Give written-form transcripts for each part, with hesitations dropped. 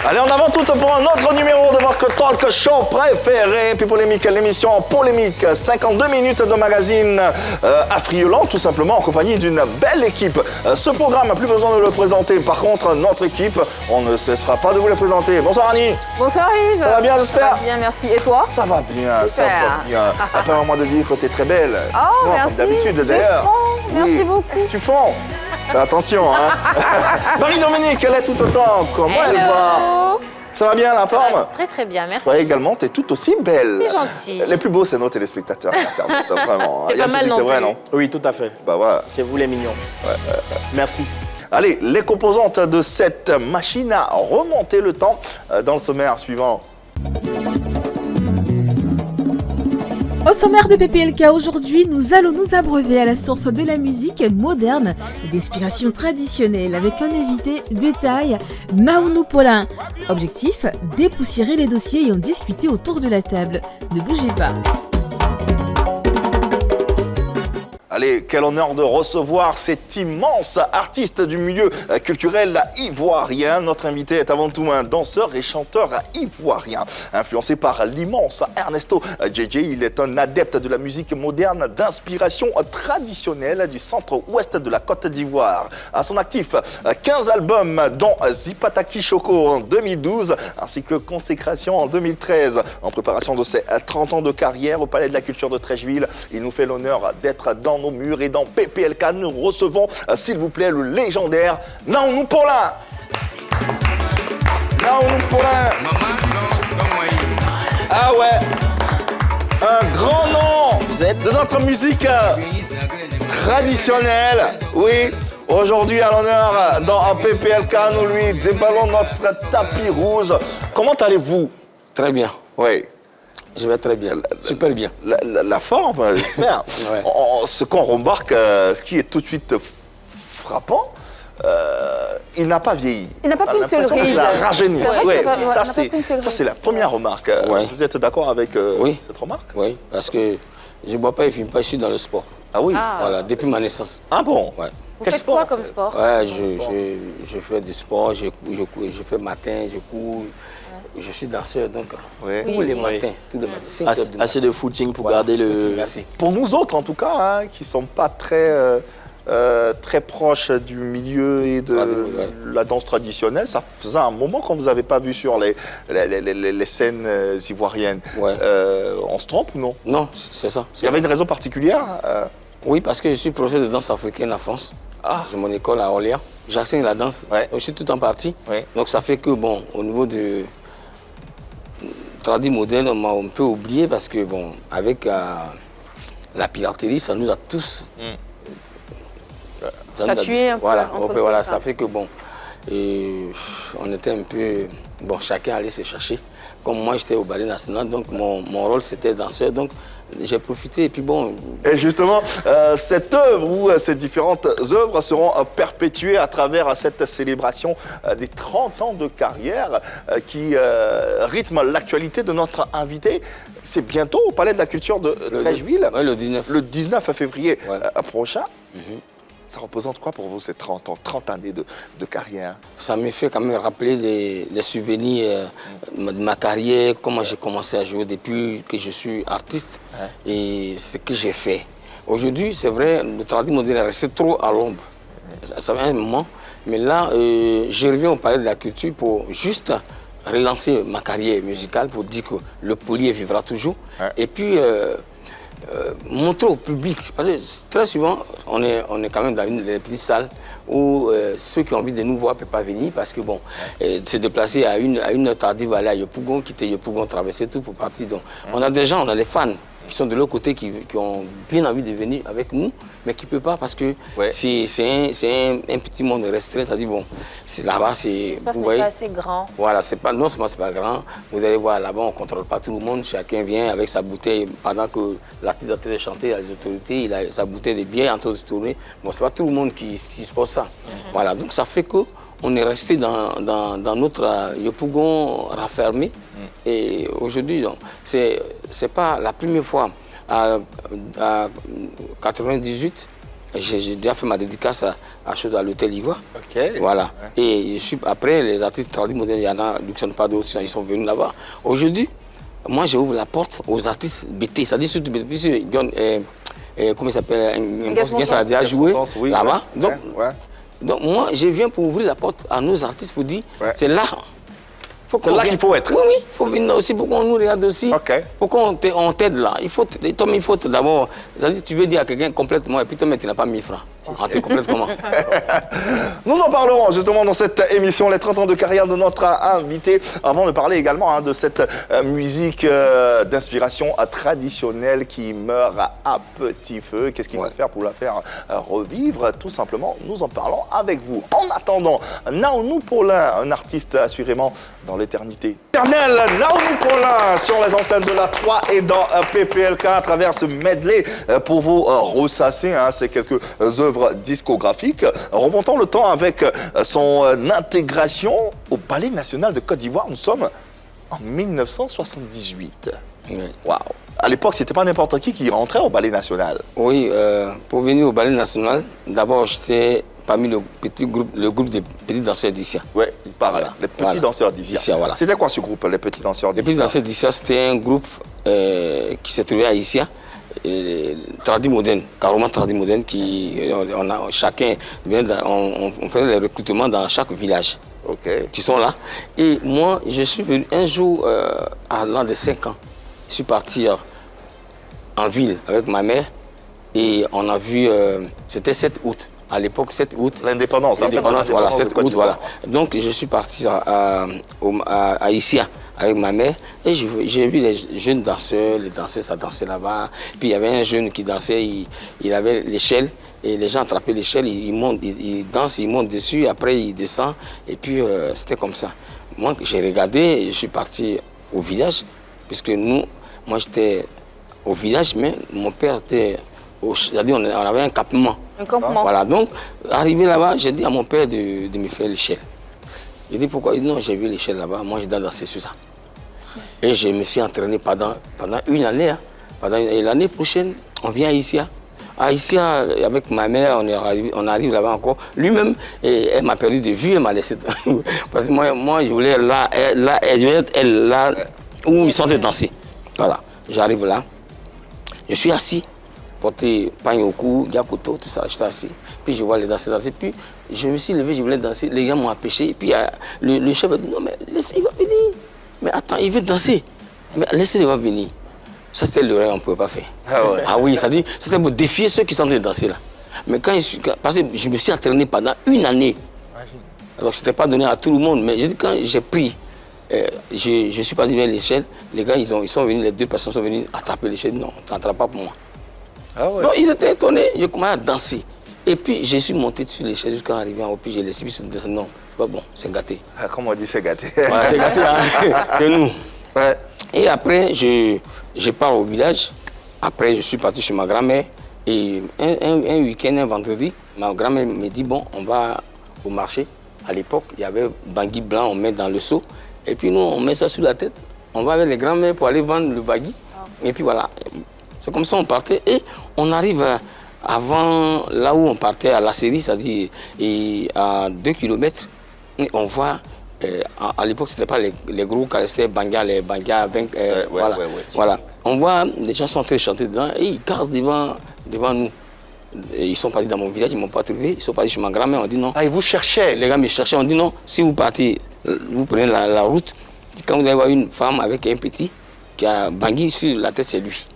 Allez, en avant tout pour un autre numéro de votre talk show préféré. Puis polémique, l'émission Polémique, 52 minutes de magazine affriolant, tout simplement, en compagnie d'une belle équipe. Ce programme, plus besoin de le présenter. Par contre, notre équipe, on ne cessera pas de vous le présenter. Bonsoir Annie. Bonsoir Yves. Ça va bien, j'espère? Ça va bien, merci. Et toi? Ça va bien, super. Ça va bien. Après un mois de dire que tu es très belle. Oh, bon, merci. Comme d'habitude, d'ailleurs. Merci oui. beaucoup. Tu fonds. Fais attention, hein. Marie-Dominique, elle est tout autant. Comment elle va? Ça va bien, la forme? Très très bien, merci. Toi également, tu es tout aussi belle. C'est gentil. Les plus beaux, c'est nos téléspectateurs. Vraiment. C'est pas mal non c'est vrai, plus. non? Oui, tout à fait. Bah voilà. C'est vous les mignons. Merci. Allez, les composantes de cette machine à remonter le temps dans le sommaire suivant. Au sommaire de PPLK aujourd'hui, nous allons nous abreuver à la source de la musique moderne et d'inspiration traditionnelle avec un invité de taille, Naounou Paulin. Objectif, dépoussiérer les dossiers et en discuter autour de la table. Ne bougez pas. Allez, quel honneur de recevoir cet immense artiste du milieu culturel ivoirien. Notre invité est avant tout un danseur et chanteur ivoirien. Influencé par l'immense Ernesto JJ, il est un adepte de la musique moderne d'inspiration traditionnelle du centre-ouest de la Côte d'Ivoire. À son actif, 15 albums dont Zipataki Choco en 2012 ainsi que Consécration en 2013. En préparation de ses 30 ans de carrière au Palais de la Culture de Trècheville, il nous fait l'honneur d'être dans nos murs et dans PPLK, nous recevons, s'il vous plaît, le légendaire Naounou Paulin. Naounou Paulin. Ah ouais, un grand nom de notre musique traditionnelle. Oui, aujourd'hui à l'honneur dans PPLK, nous lui déballons notre tapis rouge. Comment allez-vous? Très bien. Oui. Je vais très bien, super bien. La forme, j'espère. Ouais. Ce qu'on remarque, ce qui est tout de suite frappant, il n'a pas vieilli. Il n'a pas pris une seule ride. Il a rajeuni. Ouais, Ça, c'est la première remarque. Ouais. Vous êtes d'accord avec Oui. cette remarque? Oui, parce que je ne bois pas et filme pas, je suis dans le sport. Ah oui? Voilà, depuis ma naissance. Ah bon? Ouais. Vous Quel faites sport? quoi comme sport? Ouais, je fais du sport, je fais matin, je cours. Je suis danseur, donc Ouais. tous les matins, 5 heures du matin. Assez de footing pour Voilà, garder le... Merci. Pour nous autres, en tout cas, hein, qui ne sommes pas très proches du milieu et de la danse traditionnelle, ça faisait un moment qu'on ne vous avait pas vu sur les scènes ivoiriennes. Ouais. On se trompe ou non? Non, c'est ça. Il y avait une raison particulière? Oui, parce que je suis professeur de danse africaine en France. Ah. J'ai mon école à Orléans. J'enseigne la danse. Ouais. Donc, je suis tout en partie. Ouais. Donc ça fait que, bon, au niveau de tradit moderne, on m'a un peu oublié parce que, bon, avec la piraterie, ça nous a tous... ça nous a tué un peu, Voilà, entre voilà, nous, ça fait que, bon, on était un peu... Bon, chacun allait se chercher. Comme moi, j'étais au ballet national, donc mon rôle, c'était danseur. Donc, j'ai profité et puis bon... Et justement, cette œuvre ou ces différentes œuvres seront perpétuées à travers cette célébration des 30 ans de carrière qui rythme l'actualité de notre invité. C'est bientôt au Palais de la Culture de Trècheville. Oui, le 19. Le 19 février Ouais. prochain. Ça représente quoi pour vous ces 30 ans, 30 années de carrière? Ça me fait quand même rappeler les souvenirs de ma carrière, comment j'ai commencé à jouer depuis que je suis artiste et ce que j'ai fait. Aujourd'hui, c'est vrai, le tradit moderne est resté trop à l'ombre. Ça fait un moment, mais là, je reviens au Palais de la Culture pour juste relancer ma carrière musicale, pour dire que le Polier vivra toujours. Et puis, montrer au public, parce que très souvent, on est quand même dans une des petites salles où ceux qui ont envie de nous voir ne peuvent pas venir parce que bon, se déplacer à une heure tardive, aller à Yopougon, quitter Yopougon, traverser tout pour partir. Donc, on a des gens, on a des fans qui sont de l'autre côté, qui ont bien envie de venir avec nous, mais qui ne peuvent pas parce que c'est un petit monde restreint. C'est-à-dire, bon, là-bas, c'est... L'espace Vous n'est voyez, pas assez grand. voilà, non seulement c'est pas grand, vous allez voir là-bas, on ne contrôle pas tout le monde, chacun vient avec sa bouteille, pendant que l'artiste est en train de chanter, il y a les autorités, il a sa bouteille de bière en train de se tourner. Bon, c'est pas tout le monde qui supporte ça. Voilà, donc ça fait qu'on est resté dans notre Yopougon raffermé. Et aujourd'hui, c'est pas la première fois. À 98, J'ai déjà fait ma dédicace à l'Hôtel Ivoire. Ok. Voilà. Et après, les artistes tradis modernes, il y en a, qui ne sont pas d'autres, ils sont venus là-bas. Aujourd'hui, moi, j'ouvre la porte aux artistes BT. C'est-à-dire surtout BT, puisque John, comment il s'appelle, ça a déjà joué là-bas. Donc, moi, je viens pour ouvrir la porte à nos artistes pour dire, c'est là. C'est là qu'il faut être. Oui, il faut venir aussi pour qu'on nous regarde aussi. Pour qu'on t'aide là. Il faut d'abord. Tu veux dire à quelqu'un complètement et puis toi, tu n'as pas 1000 francs. Tu complètes comment? Nous en parlerons justement dans cette émission, les 30 ans de carrière de notre invité, avant de parler également de cette musique d'inspiration traditionnelle qui meurt à petit feu. Qu'est-ce qu'il faut faire pour la faire revivre? Tout simplement, nous en parlons avec vous. En attendant, Naounou Paulin, un artiste assurément dans l'éternité éternelle. Naounou Paulin sur les antennes de la 3 et dans PPLK à travers ce medley pour vous ressasser ces quelques œuvres discographiques. Remontons le temps avec son intégration au Ballet National de Côte d'Ivoire. Nous sommes en 1978. Waouh! À l'époque, c'était pas n'importe qui rentrait au Ballet National. Oui, pour venir au Ballet National, d'abord j'étais parmi le groupe des petits danseurs d'Issia. Oui, il parle. Les petits danseurs d'Issia. Voilà. C'était quoi ce groupe, les petits danseurs d'Issia? Les petits danseurs d'Issia, c'était un groupe qui s'est trouvé à Issia. Tradi moderne, carrément tradi moderne, chacun on fait les recrutements dans chaque village qui sont là. Et moi, je suis venu un jour à l'an de 5 ans. Je suis parti en ville avec ma mère et on a vu, c'était 7 août. À l'époque, 7 août. L'indépendance, voilà, 7 août, voilà. Donc, je suis parti à Issia avec ma mère et j'ai vu les jeunes danseurs, les danseurs, ça dansait là-bas. Puis, il y avait un jeune qui dansait, il avait l'échelle et les gens attrapaient l'échelle, ils dansent, ils montent dessus, après, ils descendent. Et puis, c'était comme ça. Moi, j'ai regardé et je suis parti au village, puisque moi, j'étais au village, mais mon père était... C'est-à-dire on avait un campement. Un campement. Voilà, donc, arrivé là-bas, j'ai dit à mon père de me faire l'échelle. Il dit pourquoi? Il dit non, j'ai vu l'échelle là-bas, moi je dois danser sur ça. Et je me suis entraîné pendant une année. Et l'année prochaine, on vient ici. Ici, avec ma mère, on arrive là-bas encore. Lui-même, elle m'a perdu de vue, elle m'a laissé. Parce que moi, je voulais là où ils sont de danser. Voilà, j'arrive là, je suis assis. Porter pagne au cou, diakoto, tout ça, j'étais assis. Puis je vois les danseurs danser. Puis je me suis levé, je voulais danser. Les gars m'ont empêché. Puis le chef a dit non, mais il va venir. Mais attends, il veut danser. Mais laissez-le venir. Ça, c'était le rêve, on ne pouvait pas faire. Ah oui, ça dit, c'était pour défier ceux qui sont en train de danser là. Mais parce que je me suis entraîné pendant une année. Donc, ce n'était pas donné à tout le monde. Mais quand j'ai pris, je suis parti vers l'échelle. Les gars, ils sont venus, les deux personnes sont venues attraper l'échelle. Non, tu n'attrapes pas pour moi. Donc ils étaient étonnés, j'ai commencé à danser. Et puis je suis monté sur l'échelle jusqu'à arriver en haut, puis j'ai laissé, puis non, c'est pas bon, c'est gâté. Comme on dit, c'est gâté. Voilà, c'est gâté, que nous. Et après, je pars au village. Après, je suis parti chez ma grand-mère. Et un week-end, un vendredi, ma grand-mère me dit, bon, on va au marché. À l'époque, il y avait bagui blanc, on met dans le seau. Et puis nous, on met ça sur la tête. On va avec les grands-mères pour aller vendre le bagui. Et puis voilà. C'est comme ça on partait et on arrive avant là où on partait à la série, c'est-à-dire à 2 km. Et on voit, à l'époque, ce n'était pas les gros cars, c'était les Bangas 20. Voilà. On voit, les gens sont en train de chanter dedans et ils cassent devant nous. Et ils sont partis dans mon village, ils ne m'ont pas trouvé. Ils sont partis chez ma grand-mère, on dit non. Ah, ils vous cherchaient? Les gars me cherchaient, on dit non. Si vous partez, vous prenez la route, quand vous allez voir une femme avec un petit qui a bangui sur la tête, c'est lui.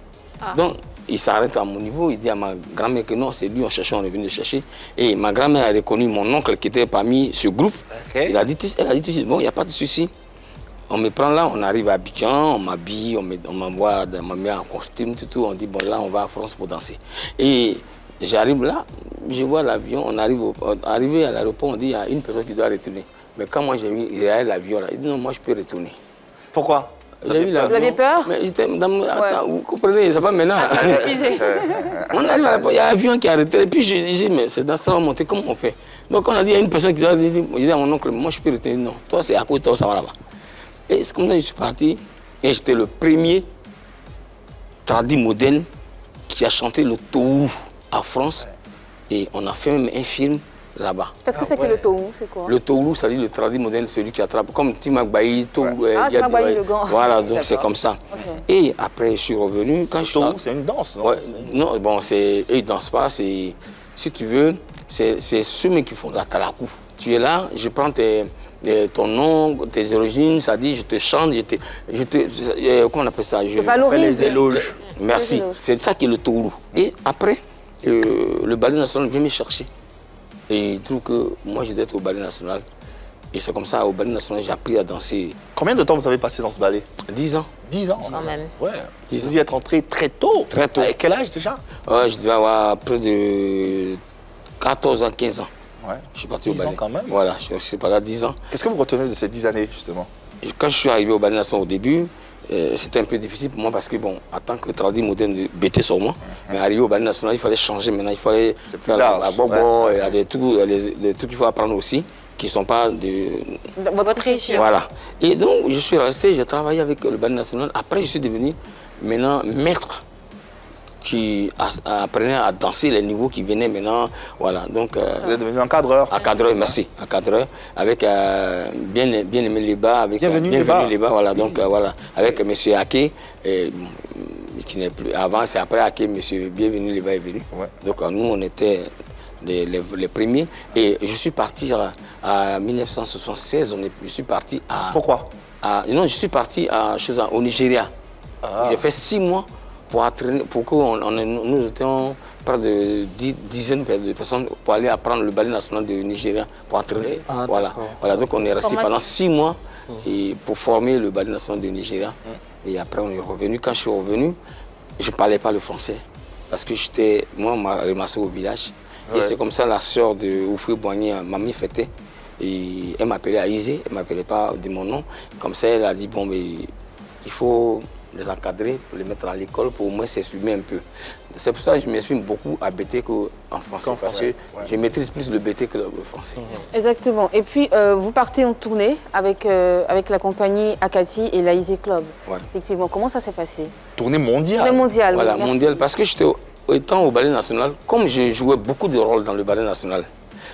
Donc, il s'arrête à mon niveau, il dit à ma grand-mère que non, c'est lui, on cherchait, on est venu le chercher. Et ma grand-mère a reconnu mon oncle qui était parmi ce groupe. Elle a dit tout de suite, bon, il n'y a pas de souci. On me prend là, on arrive à Abidjan, on m'habille, on m'envoie, on me met en costume, tout. On dit, bon, là, on va à France pour danser. Et j'arrive là, je vois l'avion, on arrivé à l'aéroport, on dit, il y a une personne qui doit retourner. Mais quand moi j'ai vu l'avion là, il dit, non, moi je peux retourner. Pourquoi? Vous aviez peur? Mais j'étais attends, vous comprenez, ça va maintenant. On arrive à l'aéroport, il y a un avion qui a arrêté. Et puis je dis, mais c'est dans ça, on va monter, comment on fait? Donc on a dit, il y a une personne qui doit dire, je dis à mon oncle, moi je peux retenir, non, toi c'est à côté, toi ça va là-bas. Et c'est comme ça que je suis parti. Et j'étais le premier tradi moderne qui a chanté le Tourou à France Et on a fait même un film là-bas. Qu'est-ce que c'est que le tohu? C'est quoi? Le tohu, ça dit le tradit moderne, celui qui attrape. Comme Timak Bayi, tohu. Ah, Timak Bayi, le gant. Voilà, donc c'est D'accord. comme ça. Ok. Et après, je suis revenu. Quand je suis Tohu, c'est une danse, non? Ouais, non, bon, eux, ils ne dansent pas. Si tu veux, c'est ceux qui font la talakou. Tu es là, je prends ton nom, tes origines, ça dit, je te chante, comment on appelle ça? Je valorise. fais les éloges. Merci. Les éloges. C'est ça qui est le tohu. Et après, le ballet national vient me chercher. Et il trouve que moi, je dois être au ballet national. Et c'est comme ça, au ballet national, j'ai appris à danser Combien de temps vous avez passé dans ce ballet? 10 ans. 10 ans. Quand même. Ouais. Vous y êtes entré très tôt. Très tôt. À quel âge déjà? Ouais, je devais avoir près de 14 ans, 15 ans. Ouais. Je suis parti au 10 ans ballet. quand même. Voilà, je suis pas là 10 ans. Qu'est-ce que vous retenez de ces 10 années, justement? Et quand je suis arrivé au ballet national au début, c'était un peu difficile pour moi parce que, bon, en tant que tradit moderne, bêté sur moi, mais arrivé au ballet national, il fallait changer maintenant, il fallait faire la bobo, il y a des trucs qu'il faut apprendre aussi, qui ne sont pas de... Votre région. Voilà. Et donc, je suis resté, j'ai travaillé avec le ballet national. Après, je suis devenu maintenant maître qui apprenait à danser les niveaux qui venaient maintenant. Voilà. Donc, Vous êtes devenu encadreur. encadreur, merci, encadreur, avec bien aimé les bas, avec Bienvenue les bas. voilà, donc voilà, avec M. Ake, qui n'est plus avant, c'est après Ake, M. Bienvenu les bas est venu. Ouais. Donc nous, on était les premiers, et je suis parti en 1976, je suis parti à... Pourquoi? Non, je suis parti au Nigeria. Ah. J'ai fait 6 mois pour entraîner, pour que nous étions près de dizaines de personnes pour aller apprendre le ballet national du Nigeria, pour entraîner. Voilà. Donc on est resté pendant 6 mois et pour former le ballet national du Nigeria. Et après on est revenu. Quand je suis revenu, je ne parlais pas le français. Parce que moi, on m'a ramassé au village. Ouais. Et c'est comme ça la sœur de Oufoué Boigny, Mamie Fêté. Et elle m'appelait Aïsé, elle ne m'appelait pas de mon nom. Comme ça, elle a dit, bon, mais il faut les encadrer, pour les mettre à l'école, pour au moins s'exprimer un peu. C'est pour ça que je m'exprime beaucoup à BT qu'en français, parce que je maîtrise plus le BT que le français. Exactement. Et puis, vous partez en tournée avec la compagnie Akati et l'Aïsé Club. Ouais. Effectivement, comment ça s'est passé? Tournée mondiale. Tournée mondiale, Voilà, oui, merci. mondial, parce que étant au ballet national, comme je jouais beaucoup de rôles dans le ballet national,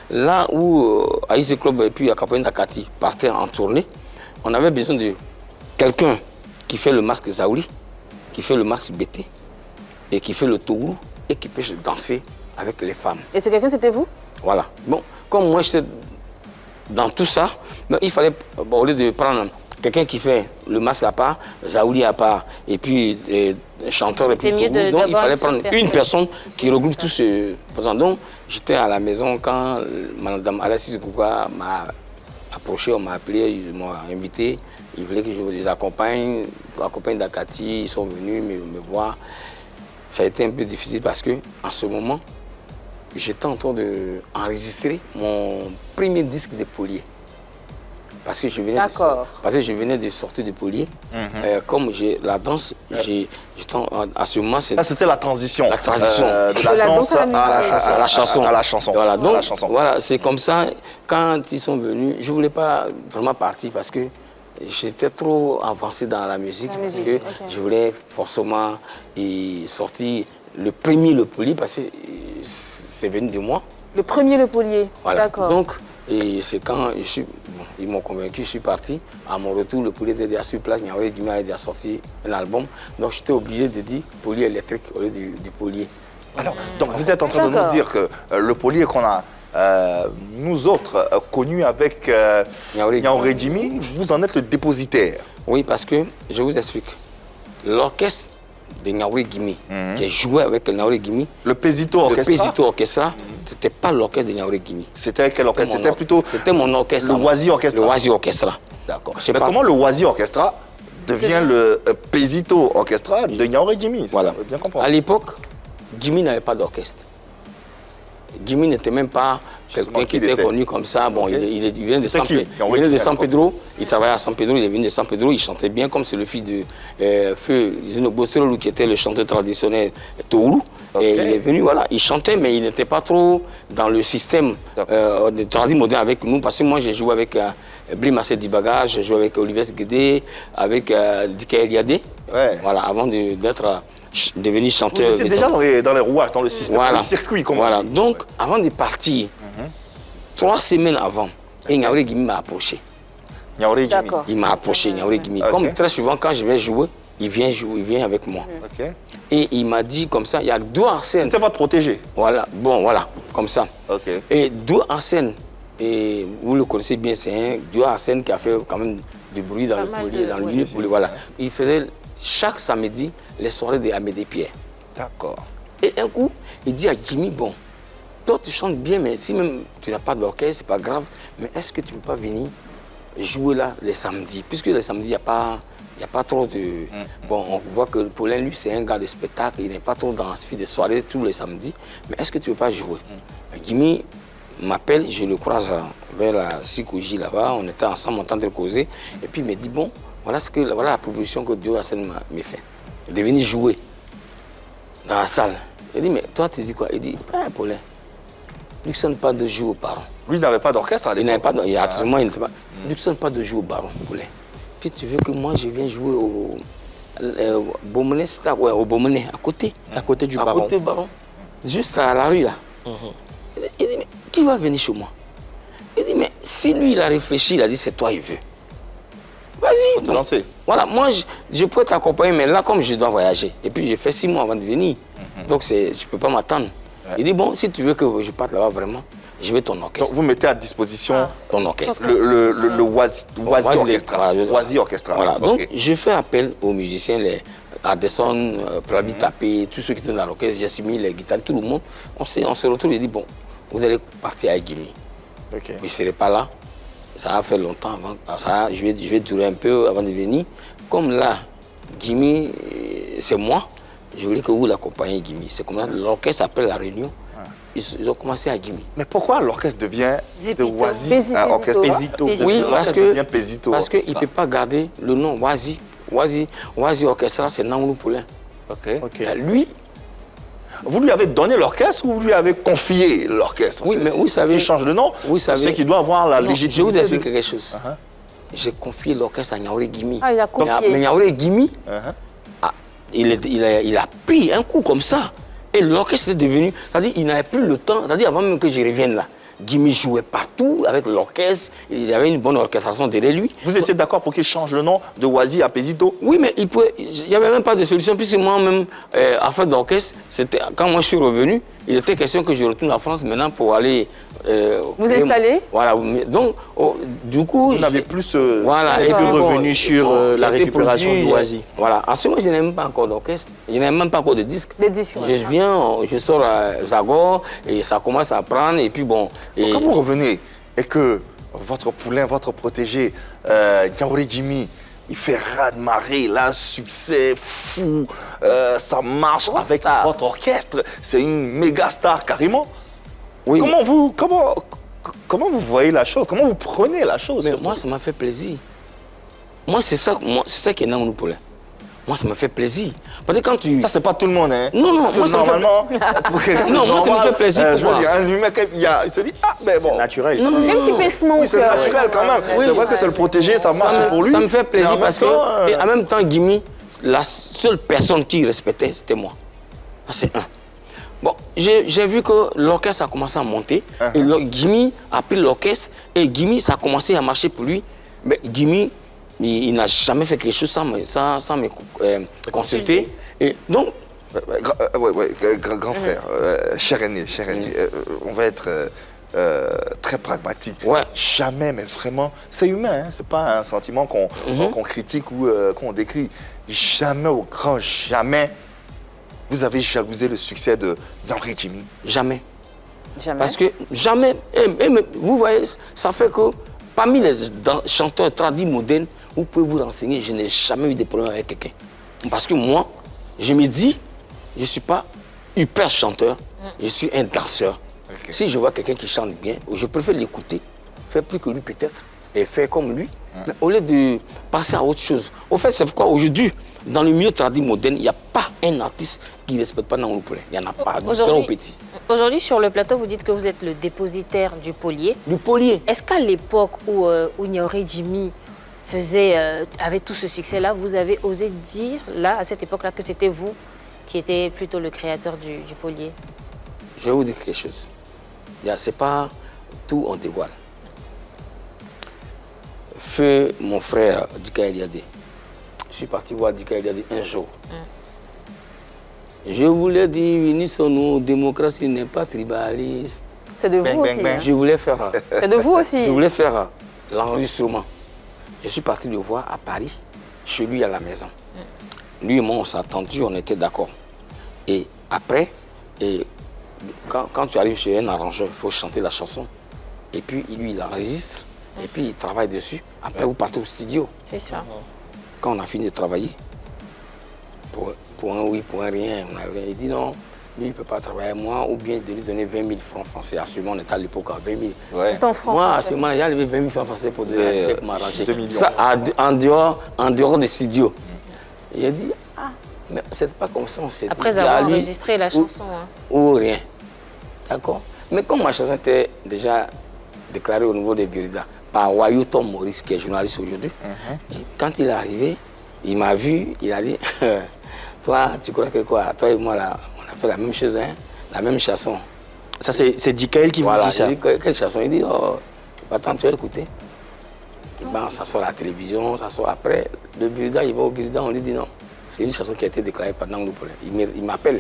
là où Aïsé Club et puis la compagnie d'Akati partaient en tournée, on avait besoin de quelqu'un qui fait le masque Zaouli, qui fait le masque BT, et qui fait le tohu, et qui peut danser avec les femmes. Et ce quelqu'un, c'était vous? Voilà. Bon, comme moi j'étais dans tout ça, mais il fallait, au lieu de prendre quelqu'un qui fait le masque à part, Zaouli à part, et puis chanteur et puis mieux tohu, donc il d'avoir fallait une prendre seule une personne. personne qui regroupe tout ce... Donc j'étais à la maison quand Mme Alassis Gouga m'a approché, on m'a appelé, ils m'ont invité, ils voulaient que je les accompagne d'Akati, ils sont venus me voir. Ça a été un peu difficile parce que en ce moment, j'étais en train d'enregistrer mon premier disque de Polier. Parce que je venais de sortir de Polier. Comme j'ai la danse, à ce moment, Ça, c'était la transition. La transition. De la danse à la chanson. À la chanson. Voilà, donc, la chanson. voilà, c'est comme ça. Quand ils sont venus, je ne voulais pas vraiment partir parce que j'étais trop avancé dans la musique. Parce que je voulais forcément sortir le premier Le Polier parce que c'est venu de moi. Le premier Le Polier. Voilà. D'accord. Donc, c'est quand ils m'ont convaincu, je suis parti. À mon retour, Le Polier était déjà sur place. Niaouré Guimé a déjà sorti un album. Donc, j'étais obligé de dire Polier électrique au lieu du Polier. Alors, donc vous êtes en train de nous dire que le Polier qu'on a, nous autres, connus avec Niaouré Guimé, vous en êtes le dépositaire. Oui, parce que, je vous explique. L'orchestre de Niaouré Guimé, qui a joué avec Niaouré Guimé, le Pesito Orchestra. Le Pesito Orchestra, c'était pas l'orchestre de Niaouré Guimé. C'était quel orchestre? C'était plutôt... C'était mon orchestre. Le Oasis Orchestra. Le Oasis Orchestra. D'accord. Mais comment le Oasis Orchestra devient le Pesito Orchestra de Niaouré Guimé? Voilà. Bien comprendre. À l'époque, Guimé n'avait pas d'orchestre. Guimé n'était même pas quelqu'un qui était connu comme ça. Bon, il vient de San Pedro. Il travaillait à San Pedro. Il est venu de San Pedro. Il chantait bien comme c'est le fils de Feu Zino Bostrolo, qui était le chanteur traditionnel Touru. Et il est venu, voilà. Il chantait, mais il n'était pas trop dans le système de tradit moderne avec nous. Parce que moi, j'ai joué avec Blimassé Dibaga, j'ai joué avec Olivier Guédé, avec Dika Eliade. Voilà, avant d'être devenir Vous chanteur. étiez déjà dans les rouages, dans le système, Voilà. le circuit, comme Voilà. on dit. Donc, avant de partir, 3 semaines avant, Niaouré Gimi m'a approché. Niaouré Jimmy. D'accord. Il m'a approché, Niaouré Gimi. Ok. Comme très souvent, quand je vais jouer, il vient avec moi. Ok. Et il m'a dit comme ça, il y a deux Arsène. C'était votre protégé. Voilà, bon, voilà, comme ça. Ok. Et deux Arsène, et vous le connaissez bien, c'est un duo Arsène qui a fait quand même du bruit dans Pas le mal polier, de- dans le oui. milieu polier, voilà. Il faisait chaque samedi les soirées de Amédée Pierre. D'accord. Et un coup, il dit à Jimmy, bon, toi tu chantes bien, mais si même tu n'as pas d'orchestre, c'est pas grave, mais est-ce que tu ne peux pas venir jouer là les samedis? Puisque les samedis, il n'y a pas trop de... Bon, on voit que Paulin, lui, c'est un gars de spectacle, il n'est pas trop dans ce des soirées tous les samedis, mais est-ce que tu ne veux pas jouer? Jimmy m'appelle, je le croise vers la Sikoji là-bas, on était ensemble en train de causer, et puis il me dit, bon, voilà la proposition que Dieu Hassan m'a fait, de venir jouer dans la salle. Il dit, mais toi, tu dis quoi? Il dit, ah, Paulin, lui ne sonne pas de jouer au baron. Lui n'avait pas d'orchestre à Il n'avait l'époque. pas, il n'était pas. Lui ne sonne pas de jouer au baron, Paulin. Puis tu veux que moi, je vienne jouer au Beaumenet, c'est ouais, au Beaumenet, à côté. À côté du À baron. côté du baron. Juste à la rue, là. Il dit, mais qui va venir chez moi? Il dit, mais si lui, il a réfléchi, il a dit, c'est toi, il veut. Vas-y. Faut te lancer. Voilà, moi, je peux t'accompagner, mais là, comme je dois voyager, et puis j'ai fait 6 mois avant de venir, donc je ne peux pas m'attendre. Il dit, bon, si tu veux que je parte là-bas vraiment, je vais ton Donc orchestre. vous mettez à disposition Ton orchestre. le Oasis Orchestra. Voilà, Oasis Orchestra. Voilà, Ok. donc je fais appel aux musiciens, les Addison, Pravi Tapé, tous ceux qui étaient dans l'orchestre, j'ai mis les guitares, tout le monde. On se retrouve et dit, bon, vous allez partir avec Jimmy. Ok. Il ne serait pas là. Ça a fait longtemps avant. Je vais durer un peu avant de venir. Comme là, Jimmy, c'est moi, je voulais que vous l'accompagniez, Jimmy. C'est comme ça, l'orchestre, après la réunion, ils ont commencé à Jimmy. Mais pourquoi l'orchestre devient de Zépito. Oasis Pézito. un orchestre Pézito. Pézito. Oui, L'orchestre parce que devient Pézito parce qu'il ne Orchestra. peut pas garder le nom Oasis. Oasis Orchestra, c'est Naoulou Poulain. Ok. Lui, Vous lui avez donné l'orchestre ou vous lui avez confié l'orchestre? Oui, mais vous savez- Il change de nom. vous savez- C'est qu'il doit avoir la non, légitimité. je vous explique de- quelque chose. J'ai confié l'orchestre à Niaouré Gimi. Ah, il a confié. Mais Niaouré Gimi, Uh-huh. il a pris un coup comme ça. Et l'orchestre est devenu, c'est-à-dire il n'avait plus le temps, c'est-à-dire avant même que je revienne là, Gimi jouait partout avec l'orchestre, il y avait une bonne orchestration derrière lui. Vous étiez d'accord pour qu'il change le nom de Oasis à Pézito? Oui, mais il n'y avait même pas de solution, puisque moi-même, affaire d'orchestre, quand moi je suis revenu, il était question que je retourne en France maintenant pour aller... Vous installer? Voilà, donc du coup... Vous n'avez plus ce... Voilà, Et puis bon, revenu sur la j'étais récupération produit, d'Oasis. Voilà, en ce moment, je n'ai même pas encore d'orchestre, je n'ai même pas encore de disque. Des disques, ouais. Je viens, je sors à Zagor, et ça commence à prendre, et puis bon... Et Quand vous revenez et que votre poulain, votre protégé, Niaouré Jimmy, il fait raz-de-marée, il a un succès fou, ça marche avec votre orchestre, c'est une méga star carrément. oui, Comment vous voyez la chose? Comment vous prenez la chose? mais surtout? moi, ça m'a fait plaisir. Moi, c'est ça qui est dans mon poulain. Moi, ça me fait plaisir. Parce que quand tu... Ça, c'est pas tout le monde, hein? Non, non, Parce que moi, ça me fait- normalement, pour quelqu'un de Non, moi, ça me normal, fait plaisir, je veux pourquoi? dire, un humain, il se dit, ah, mais bon. Naturel. Non, non, Un non, petit non. pincement au Oui, c'est cœur. naturel quand même. Oui. C'est vrai que c'est le protégé, ça marche pour lui. Ça me fait Mais plaisir en même parce temps, que, et en même temps, Gimi, la seule personne qui respectait, c'était moi. Ah, c'est un. Bon, j'ai vu que l'orchestre a commencé à monter. Et Gimi a pris l'orchestre et Gimi, ça a commencé à marcher pour lui. Mais Gimi, il n'a jamais fait quelque chose sans me consulter. Et donc, grand frère, cher aîné, on va être très pragmatique. Ouais. Jamais, mais vraiment, c'est humain, hein, c'est pas un sentiment qu'on critique ou qu'on décrit. Jamais, au grand jamais, vous avez jalousé le succès de Niaouré Jimmy. jamais. Jamais. Parce que jamais, mais vous voyez, ça fait que parmi les chanteurs tradis modernes, vous pouvez vous renseigner, je n'ai jamais eu de problème avec quelqu'un. Parce que moi, je me dis, je ne suis pas hyper chanteur, je suis un danseur. Ok. Si je vois quelqu'un qui chante bien, je préfère l'écouter, faire plus que lui peut-être, et faire comme lui, mais au lieu de passer à autre chose. Au fait, c'est pourquoi aujourd'hui, dans le milieu tradit moderne, il n'y a pas un artiste qui ne respecte pas Naoulou Poulain. Il n'y en a pas, du grand au petit. Aujourd'hui, sur le plateau, vous dites que vous êtes le dépositaire du Polier. Du Polier. Est-ce qu'à l'époque où Niaouré Jimmy avait tout ce succès-là, vous avez osé dire, là, à cette époque-là, que c'était vous qui était plutôt le créateur du Polier? Je vais vous dire quelque chose. C'est pas tout on dévoile. Feu, mon frère Dika Eliadé. Je suis parti voir Dika Eliadé un jour. Je voulais dire, unissons-nous, démocratie n'est pas tribalisme. C'est de vous aussi. Hein. Je voulais faire. C'est de vous aussi. Je voulais faire l'enregistrement. Je suis parti le voir à Paris, chez lui à la maison. Lui et moi, on s'est entendus, on était d'accord. Et après, quand tu arrives chez un arrangeur, il faut chanter la chanson. Et puis, lui, il enregistre. Et puis, il travaille dessus. Après, vous partez au studio. C'est ça. Quand on a fini de travailler, pour un oui, pour un rien, il dit non, lui, il ne peut pas travailler avec moi, ou bien de lui donner 20 000 francs français. À ce moment, on était à l'époque à 20 000. Ouais. Moi, à ce moment, j'ai levé 20 000 francs français pour m'arranger. 2 millions. Ça, en dehors des studios. Il a dit, mais c'est pas comme ça, on s'est dit. Après avoir enregistré la chanson. Ou rien. D'accord. Mais comme ma chanson était déjà déclarée au niveau des Birida par Wayou Tom Maurice, qui est journaliste aujourd'hui, quand il est arrivé, il m'a vu, il a dit, toi, tu crois que quoi? Toi et moi, là, on a fait la même chose, hein? La même chanson. Ça, c'est Dikaël qui vous dit ça. Il dit, quelle chanson? Il dit, oh, attends, tu vas écouter. Ça sort à la télévision, ça sort après. Le Birida, il va au Birida, on lui dit non. C'est une chanson qui a été déclarée par Nangou Polin. Il m'appelle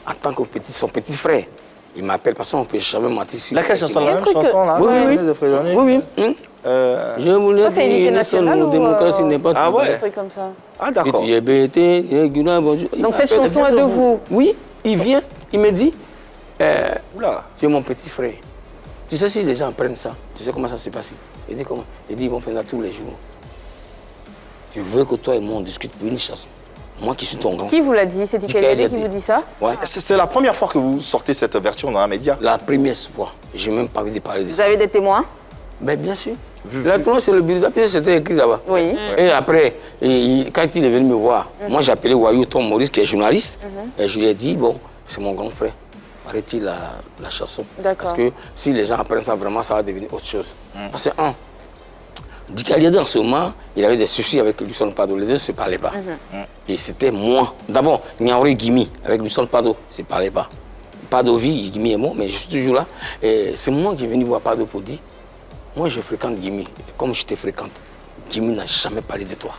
en tant que son petit frère. Il m'appelle parce qu'on ne peut jamais mentir sur. Laquelle chanson? La même chanson là? Oui. Je voulais dire que démocratie n'est pas ah ouais. Comme ça. Ah d'accord. Donc cette chanson est de vous? Oui, il vient, il me dit, Oula. tu es mon petit frère. Tu sais si les gens prennent ça, tu sais comment ça se passe? Il dit comment? Il dit ils vont faire ça tous les jours. Tu veux que toi et moi on discute pour une chanson? Moi qui suis ton grand. Qui vous l'a dit? C'est Dika Eliadé qui vous dit ça? Ouais. C'est la première fois que vous sortez cette version dans un média? La première fois. J'ai même pas envie de parler de ça. Vous avez des témoins? Ben, bien sûr. La première, c'est le Birida, puis c'était écrit là-bas. Oui. Et après, quand il est venu me voir, moi j'ai appelé Wayou Tom Maurice, qui est journaliste, et je lui ai dit, bon, c'est mon grand frère, arrêtez la chanson. Parce que si les gens apprennent ça, vraiment, ça va devenir autre chose. Parce que, Dika Eliadé, en ce moment, il avait des soucis avec Luciano Pado. Les deux ne se parlaient pas. Et c'était moi. D'abord, Niaouré Guimi, avec Luciano Pado, ne se parlaient pas. Pado vit, Guimi est mort, mais je suis toujours là. Et c'est moi qui est venu voir Pado pour dire, moi je fréquente Guimi. Comme je te fréquente, Guimi n'a jamais parlé de toi.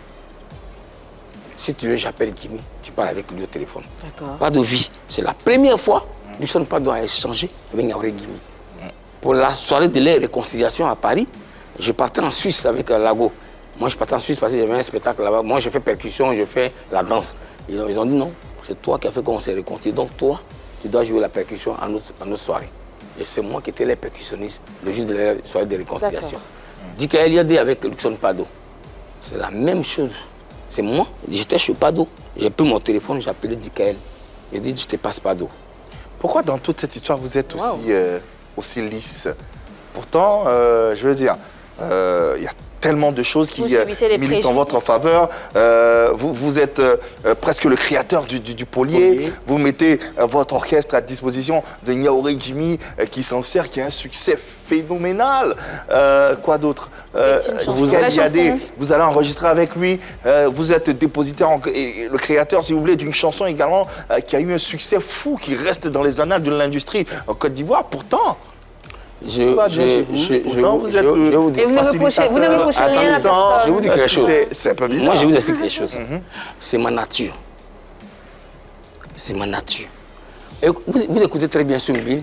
Si tu veux, j'appelle Guimi, tu parles avec lui au téléphone. Pado vit. C'est la première fois que Luciano Pado a échangé avec Niaouré Guimi. Pour la soirée de la réconciliation à Paris, je partais en Suisse avec Lago. Moi, je partais en Suisse parce que j'avais un spectacle là-bas. Moi, je fais percussion, je fais la danse. Ils ont dit non, c'est toi qui as fait qu'on s'est réconcilié. Donc, toi, tu dois jouer la percussion à notre soirée. Et c'est moi qui étais le percussionniste le jour de la soirée de réconciliation. Dika Eliadé avec Luciano Pado. C'est la même chose. C'est moi, j'étais chez Pado. J'ai pris mon téléphone, j'ai appelé Dikaël. J'ai dit, je te passe Pado. Pourquoi dans toute cette histoire, vous êtes aussi lisse? Pourtant, je veux dire, il y a tellement de choses qui militent en votre faveur. Vous êtes presque le créateur du Polier. Vous mettez votre orchestre à disposition de Niaouré Guimi qui s'en sert, qui a un succès phénoménal. Quoi d'autre? Vous allez enregistrer avec lui. Vous êtes dépositaire et le créateur, si vous voulez, d'une chanson également qui a eu un succès fou, qui reste dans les annales de l'industrie en Côte d'Ivoire. Pourtant, vous ne reprochez rien à personne. Je vous dis quelque chose. C'est un peu bizarre. Moi, je vous explique quelque chose. C'est ma nature. C'est ma nature. Et vous écoutez très bien Sumbin.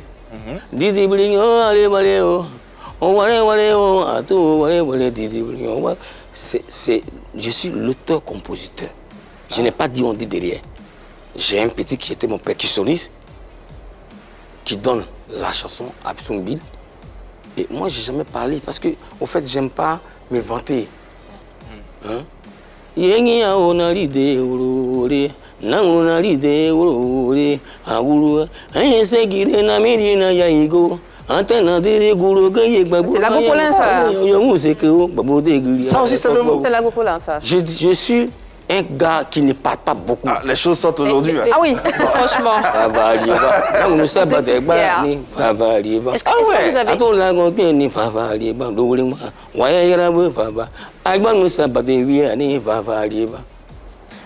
Je suis l'auteur-compositeur. Je n'ai pas dit on dit derrière. J'ai un petit qui était mon percussionniste qui donne la chanson à Sumbin. Et moi, je n'ai jamais parlé parce que, au fait, j'aime pas me vanter. C'est Lago Polin, ça. Ça aussi, c'est de vous. C'est Lago Polin, ça. Je suis un gars qui ne parle pas beaucoup. Ah, les choses sortent aujourd'hui. Ah oui, franchement. Est-ce que vous avez...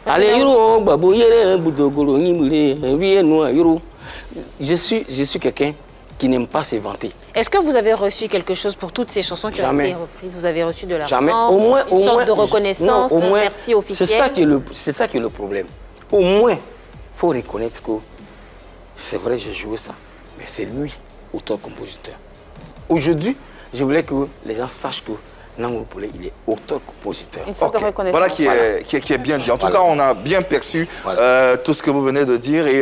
Allez, Yoro, Babo, Yere, Boudogolo, Nimule, Vieno, Yoro. Je suis quelqu'un qui n'aime pas se vanter. Est-ce que vous avez reçu quelque chose pour toutes ces chansons qui ont Jamais. été reprises? Vous avez reçu de l'argent, Jamais. une sorte de reconnaissance, non, au un moins, merci officiel? C'est ça qui est le problème. Au moins, il faut reconnaître que c'est vrai, j'ai joué ça, mais c'est lui, auteur-compositeur. Aujourd'hui, je voulais que les gens sachent que Nango Poulé, il est auteur-compositeur. Une sorte de reconnaissance. Voilà qui est bien dit. En tout cas, on a bien perçu tout ce que vous venez de dire et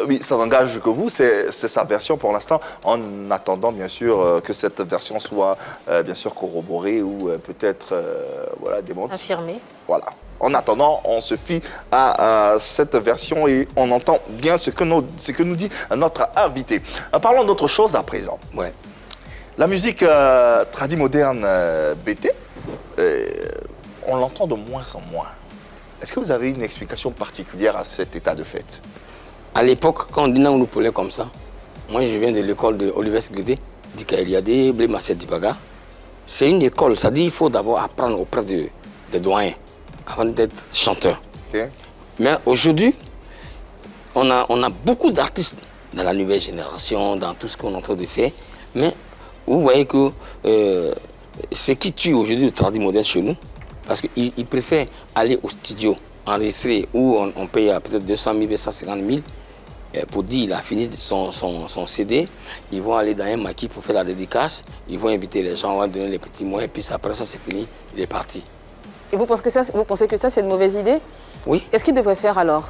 oui, ça n'engage que vous. C'est sa version pour l'instant, en attendant bien sûr que cette version soit bien sûr corroborée ou peut-être voilà, démentie. Affirmé. Voilà. En attendant, on se fie à cette version et on entend bien ce que nous dit notre invité. Parlons d'autre chose à présent. Ouais. La musique tradie moderne BT, on l'entend de moins en moins. Est-ce que vous avez une explication particulière à cet état de fait? À l'époque, quand on dit Nango Poulé comme ça, moi je viens de l'école de Olivier Séguédé, Dikaeliade, Blémassé Dibaga. C'est une école, ça dit qu'il faut d'abord apprendre auprès des doyens avant d'être chanteur. Okay. Mais aujourd'hui, on a beaucoup d'artistes dans la nouvelle génération, dans tout ce qu'on est en train de faire. Mais vous voyez que ce qui tue aujourd'hui le tradit moderne chez nous, parce qu'ils préfèrent aller au studio, enregistrer, où on paye peut-être 200 000, 150 000, pour dire qu'il a fini son CD. Ils vont aller dans un maquis pour faire la dédicace, ils vont inviter les gens, on va donner les petits moyens, puis après ça c'est fini, il est parti. Et vous pensez que ça, c'est une mauvaise idée? Oui. Qu'est-ce qu'il devrait faire alors?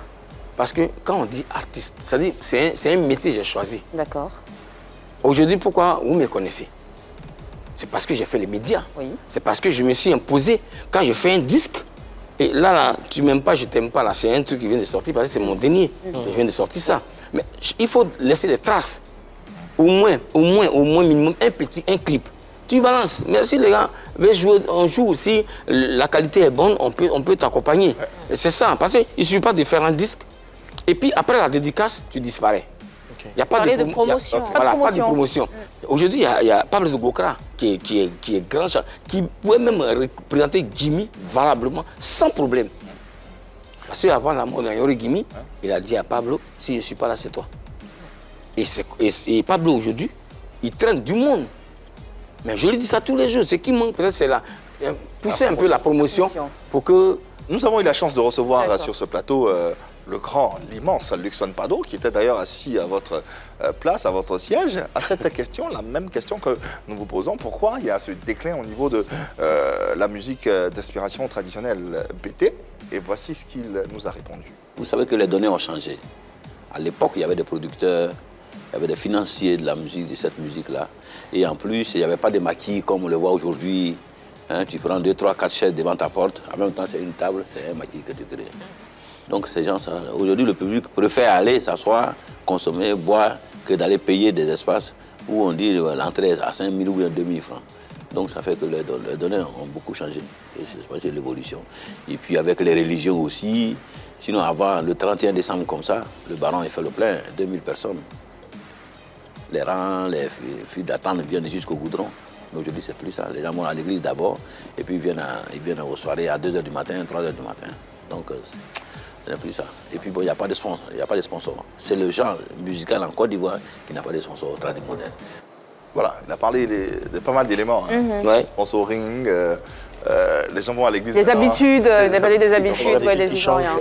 Parce que quand on dit artiste, c'est un métier que j'ai choisi. D'accord. Aujourd'hui, pourquoi vous me connaissez? C'est parce que j'ai fait les médias. Oui. C'est parce que je me suis imposé. Quand je fais un disque, et là tu m'aimes pas, je t'aime pas, là, c'est un truc qui vient de sortir, parce que c'est mon dernier. Je viens de sortir ça. Mais il faut laisser des traces. Au moins minimum, un clip. Tu balances. Merci les gars. On joue aussi. La qualité est bonne, on peut t'accompagner. C'est ça. Parce qu'il ne suffit pas de faire un disque. Et puis après la dédicace, tu disparais. Il n'y a pas de promotion. Voilà, pas de promotion. Aujourd'hui, il y a Pablo de Gokra qui est grand, qui pouvait même représenter Jimmy valablement, sans problème. Parce qu'avant la mort d'Yori Jimmy, il a dit à Pablo, si je ne suis pas là, c'est toi. Et Pablo aujourd'hui, il traîne du monde. Mais je lui dis ça tous les jours. Ce qui manque peut-être, c'est pousser un peu la promotion pour que... Nous avons eu la chance de recevoir sur ce plateau le grand, l'immense Luxon Pado, qui était d'ailleurs assis à votre place, à votre siège. À cette question, la même question que nous vous posons, pourquoi il y a ce déclin au niveau de la musique d'inspiration traditionnelle BT? Et voici ce qu'il nous a répondu. Vous savez que les données ont changé. À l'époque, il y avait des producteurs, il y avait des financiers de la musique, de cette musique-là. Et en plus, il n'y avait pas de maquis comme on le voit aujourd'hui. Hein, tu prends 2, 3, 4 chaises devant ta porte. En même temps, c'est une table, c'est un maquis que tu crées. Donc ces gens, aujourd'hui, le public préfère aller s'asseoir, consommer, boire, que d'aller payer des espaces où on dit l'entrée à 5 000 ou 2 000 francs. Donc ça fait que les données ont beaucoup changé. Et c'est l'évolution. Et puis avec les religions aussi. Sinon, avant, le 31 décembre comme ça, le baron il fait le plein, 2000 personnes. Les rangs, les files d'attente viennent jusqu'au goudron. Mais aujourd'hui, c'est plus ça. Les gens vont à l'église d'abord, et puis ils viennent aux soirées à 2h du matin, 3h du matin. Donc, c'est plus ça. Et puis, bon, il n'y a pas de sponsor. Il n'y a pas de sponsor. C'est le genre musical en Côte d'Ivoire qui n'a pas de sponsor traditionnel moderne. Voilà, il a parlé de pas mal d'éléments. Sponsoring, les gens vont à l'église. Des habitudes, il a parlé des habitudes des Ivoiriens.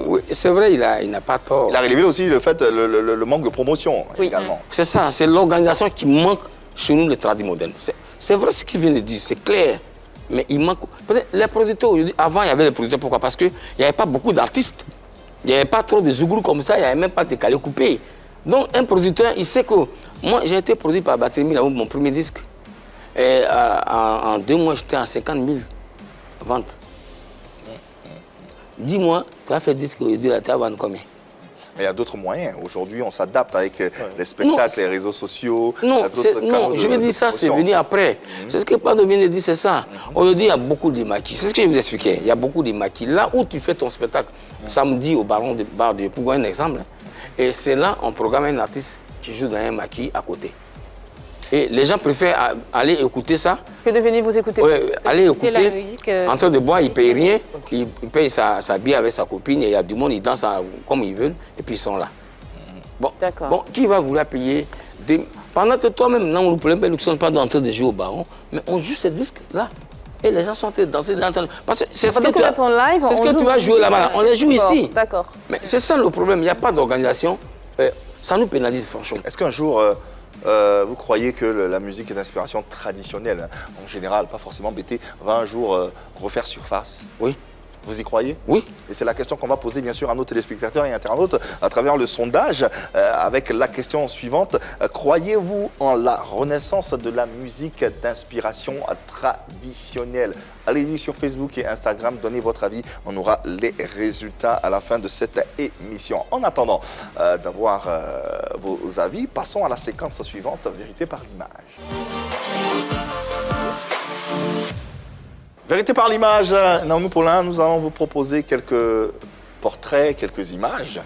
Oui, c'est vrai, il n'a pas tort. Il a relevé aussi le fait, le manque de promotion également. C'est ça, c'est l'organisation qui manque chez nous, le tradit moderne. C'est vrai ce qu'il vient de dire, c'est clair. Mais il manque. Peut-être les producteurs aujourd'hui, avant il y avait les producteurs, pourquoi? Parce qu'il n'y avait pas beaucoup d'artistes. Il n'y avait pas trop de zouglous comme ça, il n'y avait même pas de calés coupés. Donc un producteur, il sait que moi j'ai été produit par Batemi, mon premier disque. Et en 2 mois, j'étais à 50 000 ventes. Dis-moi, tu as fait disque aujourd'hui, là, tu as vendu combien? Mais il y a d'autres moyens. Aujourd'hui, on s'adapte avec les spectacles, les réseaux sociaux. Non, je veux dire ça, c'est venu après. C'est ce que Pado vient de dire, c'est ça. Aujourd'hui, il y a beaucoup de maquis. C'est ce que je vous expliquais. Il y a beaucoup de maquis. Là où tu fais ton spectacle, samedi au Baron de Bar de Pougon, un exemple. Et c'est là, on programme un artiste qui joue dans un maquis à côté. Et les gens préfèrent aller écouter ça. Que de venir vous écouter. Ouais, aller écouter la écouter. musique, En train de boire, ils ne payent rien. Il paye sa billet avec sa copine et il y a du monde, ils dansent comme ils veulent et puis ils sont là. Bon, qui va vouloir payer pendant que toi-même, non, le problème, nous ne sommes pas en train de jouer au baron, mais on joue ces disques-là. Et les gens sont en train de danser. Parce que c'est ce que tu vas jouer là-bas. On les joue ici. D'accord. Mais c'est ça le problème. Il n'y a pas d'organisation. Ça nous pénalise, franchement. Est-ce qu'un jour, vous croyez que la musique d'inspiration traditionnelle, en général, pas forcément BT, va un jour refaire surface? Oui. Vous y croyez? Oui. Et c'est la question qu'on va poser bien sûr à nos téléspectateurs et internautes à travers le sondage avec la question suivante. Croyez-vous en la renaissance de la musique d'inspiration traditionnelle? Allez-y sur Facebook et Instagram, donnez votre avis. On aura les résultats à la fin de cette émission. En attendant d'avoir vos avis, passons à la séquence suivante, Vérité par l'image. Vérité par l'image, Naomi Paulin, nous allons vous proposer quelques portraits, quelques images.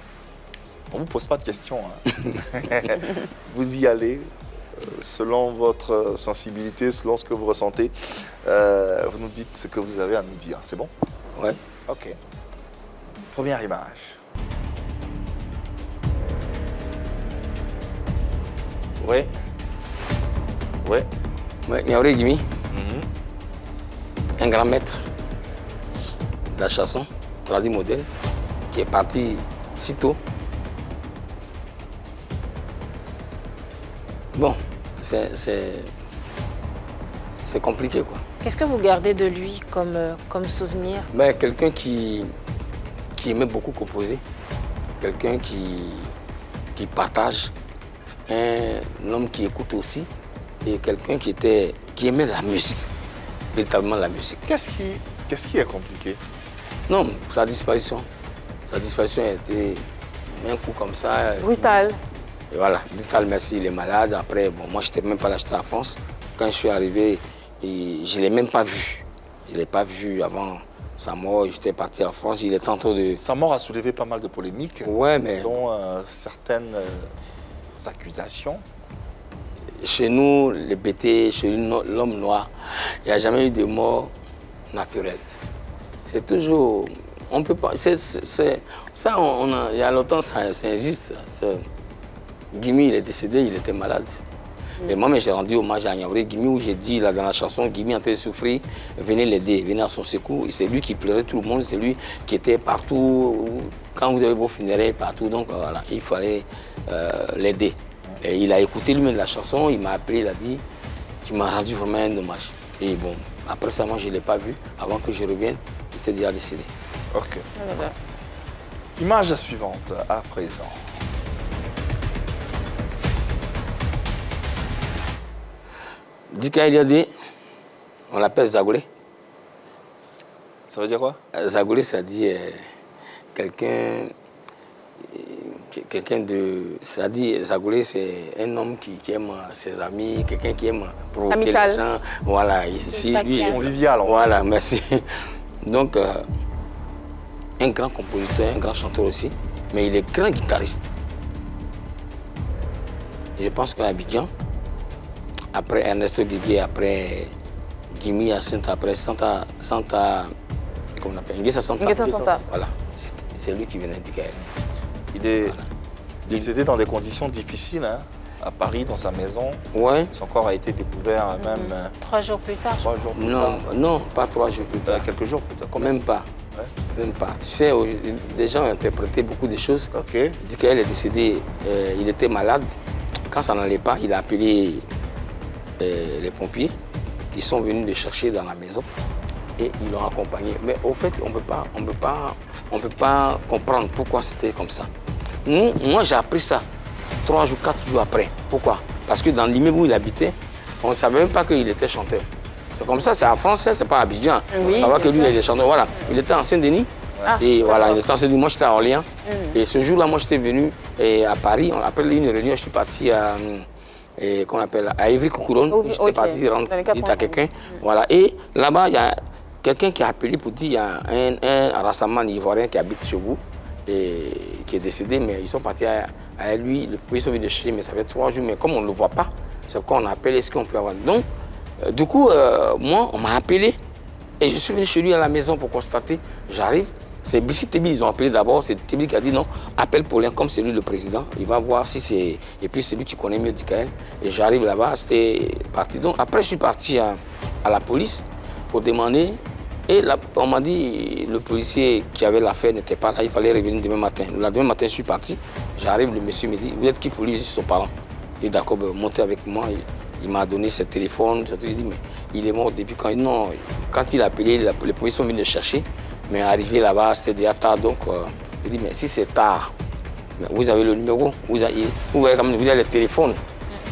On ne vous pose pas de questions. Vous y allez, selon votre sensibilité, selon ce que vous ressentez. Vous nous dites ce que vous avez à nous dire. C'est bon? Oui. Ok. Première image. Oui. Oui. Oui, Niaouré Gimi. Un grand maître de la chanson, traduit modèle, qui est parti si tôt. Bon, c'est compliqué, quoi. Qu'est-ce que vous gardez de lui comme souvenir? Ben, quelqu'un qui aimait beaucoup composer, quelqu'un qui partage, un homme qui écoute aussi, et quelqu'un qui aimait la musique. Véritablement la musique. Qu'est-ce qui est compliqué? Non, sa disparition. Sa disparition a été un coup comme ça. Brutal. Et voilà, brutal, merci, il est malade. Après, bon, moi, je n'étais même pas là, j'étais en France. Quand je suis arrivé, je ne l'ai même pas vu. Je ne l'ai pas vu avant sa mort. J'étais parti en France, il est en train de... Sa mort a soulevé pas mal de polémiques, ouais, mais... dont certaines accusations. Chez nous, les BT, chez l'homme noir, il n'y a jamais eu de mort naturelle. C'est toujours... On ne peut pas... Ça, il y a longtemps, ça existe. Gimi, il est décédé, il était malade. Et moi, j'ai rendu hommage à Niaouré Gimi, où j'ai dit là, dans la chanson, Gimi en train de souffrir, venez l'aider, venez à son secours. C'est lui qui pleurait tout le monde, c'est lui qui était partout, quand vous avez vos funérailles, partout. Donc voilà, il fallait l'aider. Et il a écouté lui-même la chanson, il m'a appelé, il a dit, tu m'as rendu vraiment un hommage. Et bon, après ça, moi, je ne l'ai pas vu. Avant que je revienne, il était déjà décédé. Ok. Image suivante, à présent. Dika Eliade, on l'appelle Zagoulé. Ça veut dire quoi? Zagoulé, ça dit quelqu'un de... Ça dit, Zagoulé, c'est un homme qui aime ses amis, quelqu'un qui aime provoquer amical. Les gens. Voilà, ici, lui... Convivial. Voilà, merci. Donc, un grand compositeur, un grand chanteur aussi, mais il est grand guitariste. Et je pense qu'à Abidjan, après Ernesto Guigué, après Gimi Hyacinthe, après Santa... Comment on appelle? Nguessa Santa. Voilà, c'est lui qui vient d'indiquer. Il est décédé dans des conditions difficiles, hein, à Paris, dans sa maison. Ouais. Son corps a été découvert même 3 jours plus tard. 3 jours plus Non, tard. non, pas 3 jours plus tard. Quelques jours plus tard. Combien? Même pas. Ouais. Même pas. Tu sais, des gens ont interprété beaucoup de choses. Ok. Il dit qu'elle est décédée, il était malade. Quand ça n'allait pas, il a appelé les pompiers. Ils sont venus le chercher dans la maison et ils l'ont accompagné. Mais au fait, on ne peut pas comprendre pourquoi c'était comme ça. Moi, j'ai appris ça 3 jours, 4 jours après. Pourquoi? Parce que dans l'immeuble où il habitait, on ne savait même pas qu'il était chanteur. C'est comme ça, c'est en français, c'est pas à Abidjan. Oui, on savait que lui, il est chanteur. Voilà, il était en Saint-Denis. Et voilà, il était en Saint-Denis. Moi, j'étais à Orléans. Et ce jour-là, moi, j'étais venu à Paris. Après une réunion, je suis parti à Ivry-Couronne. J'étais parti rendre visite à quelqu'un. Voilà. Et là-bas, il y a quelqu'un qui a appelé pour dire qu'il y a un rassemblement ivoirien qui habite chez vous et qui est décédé, mais ils sont partis à lui. Les policiers sont venus le chercher, mais ça fait 3 jours. Mais comme on ne le voit pas, C'est pourquoi on appelle, est-ce qu'on peut avoir. Donc, du coup, moi, on m'a appelé et je suis venu chez lui à la maison pour constater. J'arrive, c'est Bissi Tebi, ils ont appelé d'abord, c'est Tebi qui a dit non, appelle Paulin comme c'est lui le président, il va voir si c'est. Et puis c'est lui qui connaît mieux Dikaël. Et j'arrive là-bas, c'était parti. Donc après, je suis parti à la police pour demander. Et là, on m'a dit, le policier qui avait l'affaire n'était pas là, il fallait revenir demain matin. Le lendemain matin, je suis parti, j'arrive, le monsieur me dit, vous êtes qui pour lui? Je suis son parent. Il est d'accord, montez avec moi. Il m'a donné ses téléphones. J'ai dit, mais il est mort depuis quand? Non, quand il a appelé, les policiers sont venus le chercher. Mais arrivé là-bas, c'était déjà tard. Donc, il dit, mais si c'est tard, mais vous avez le numéro, vous avez le téléphone.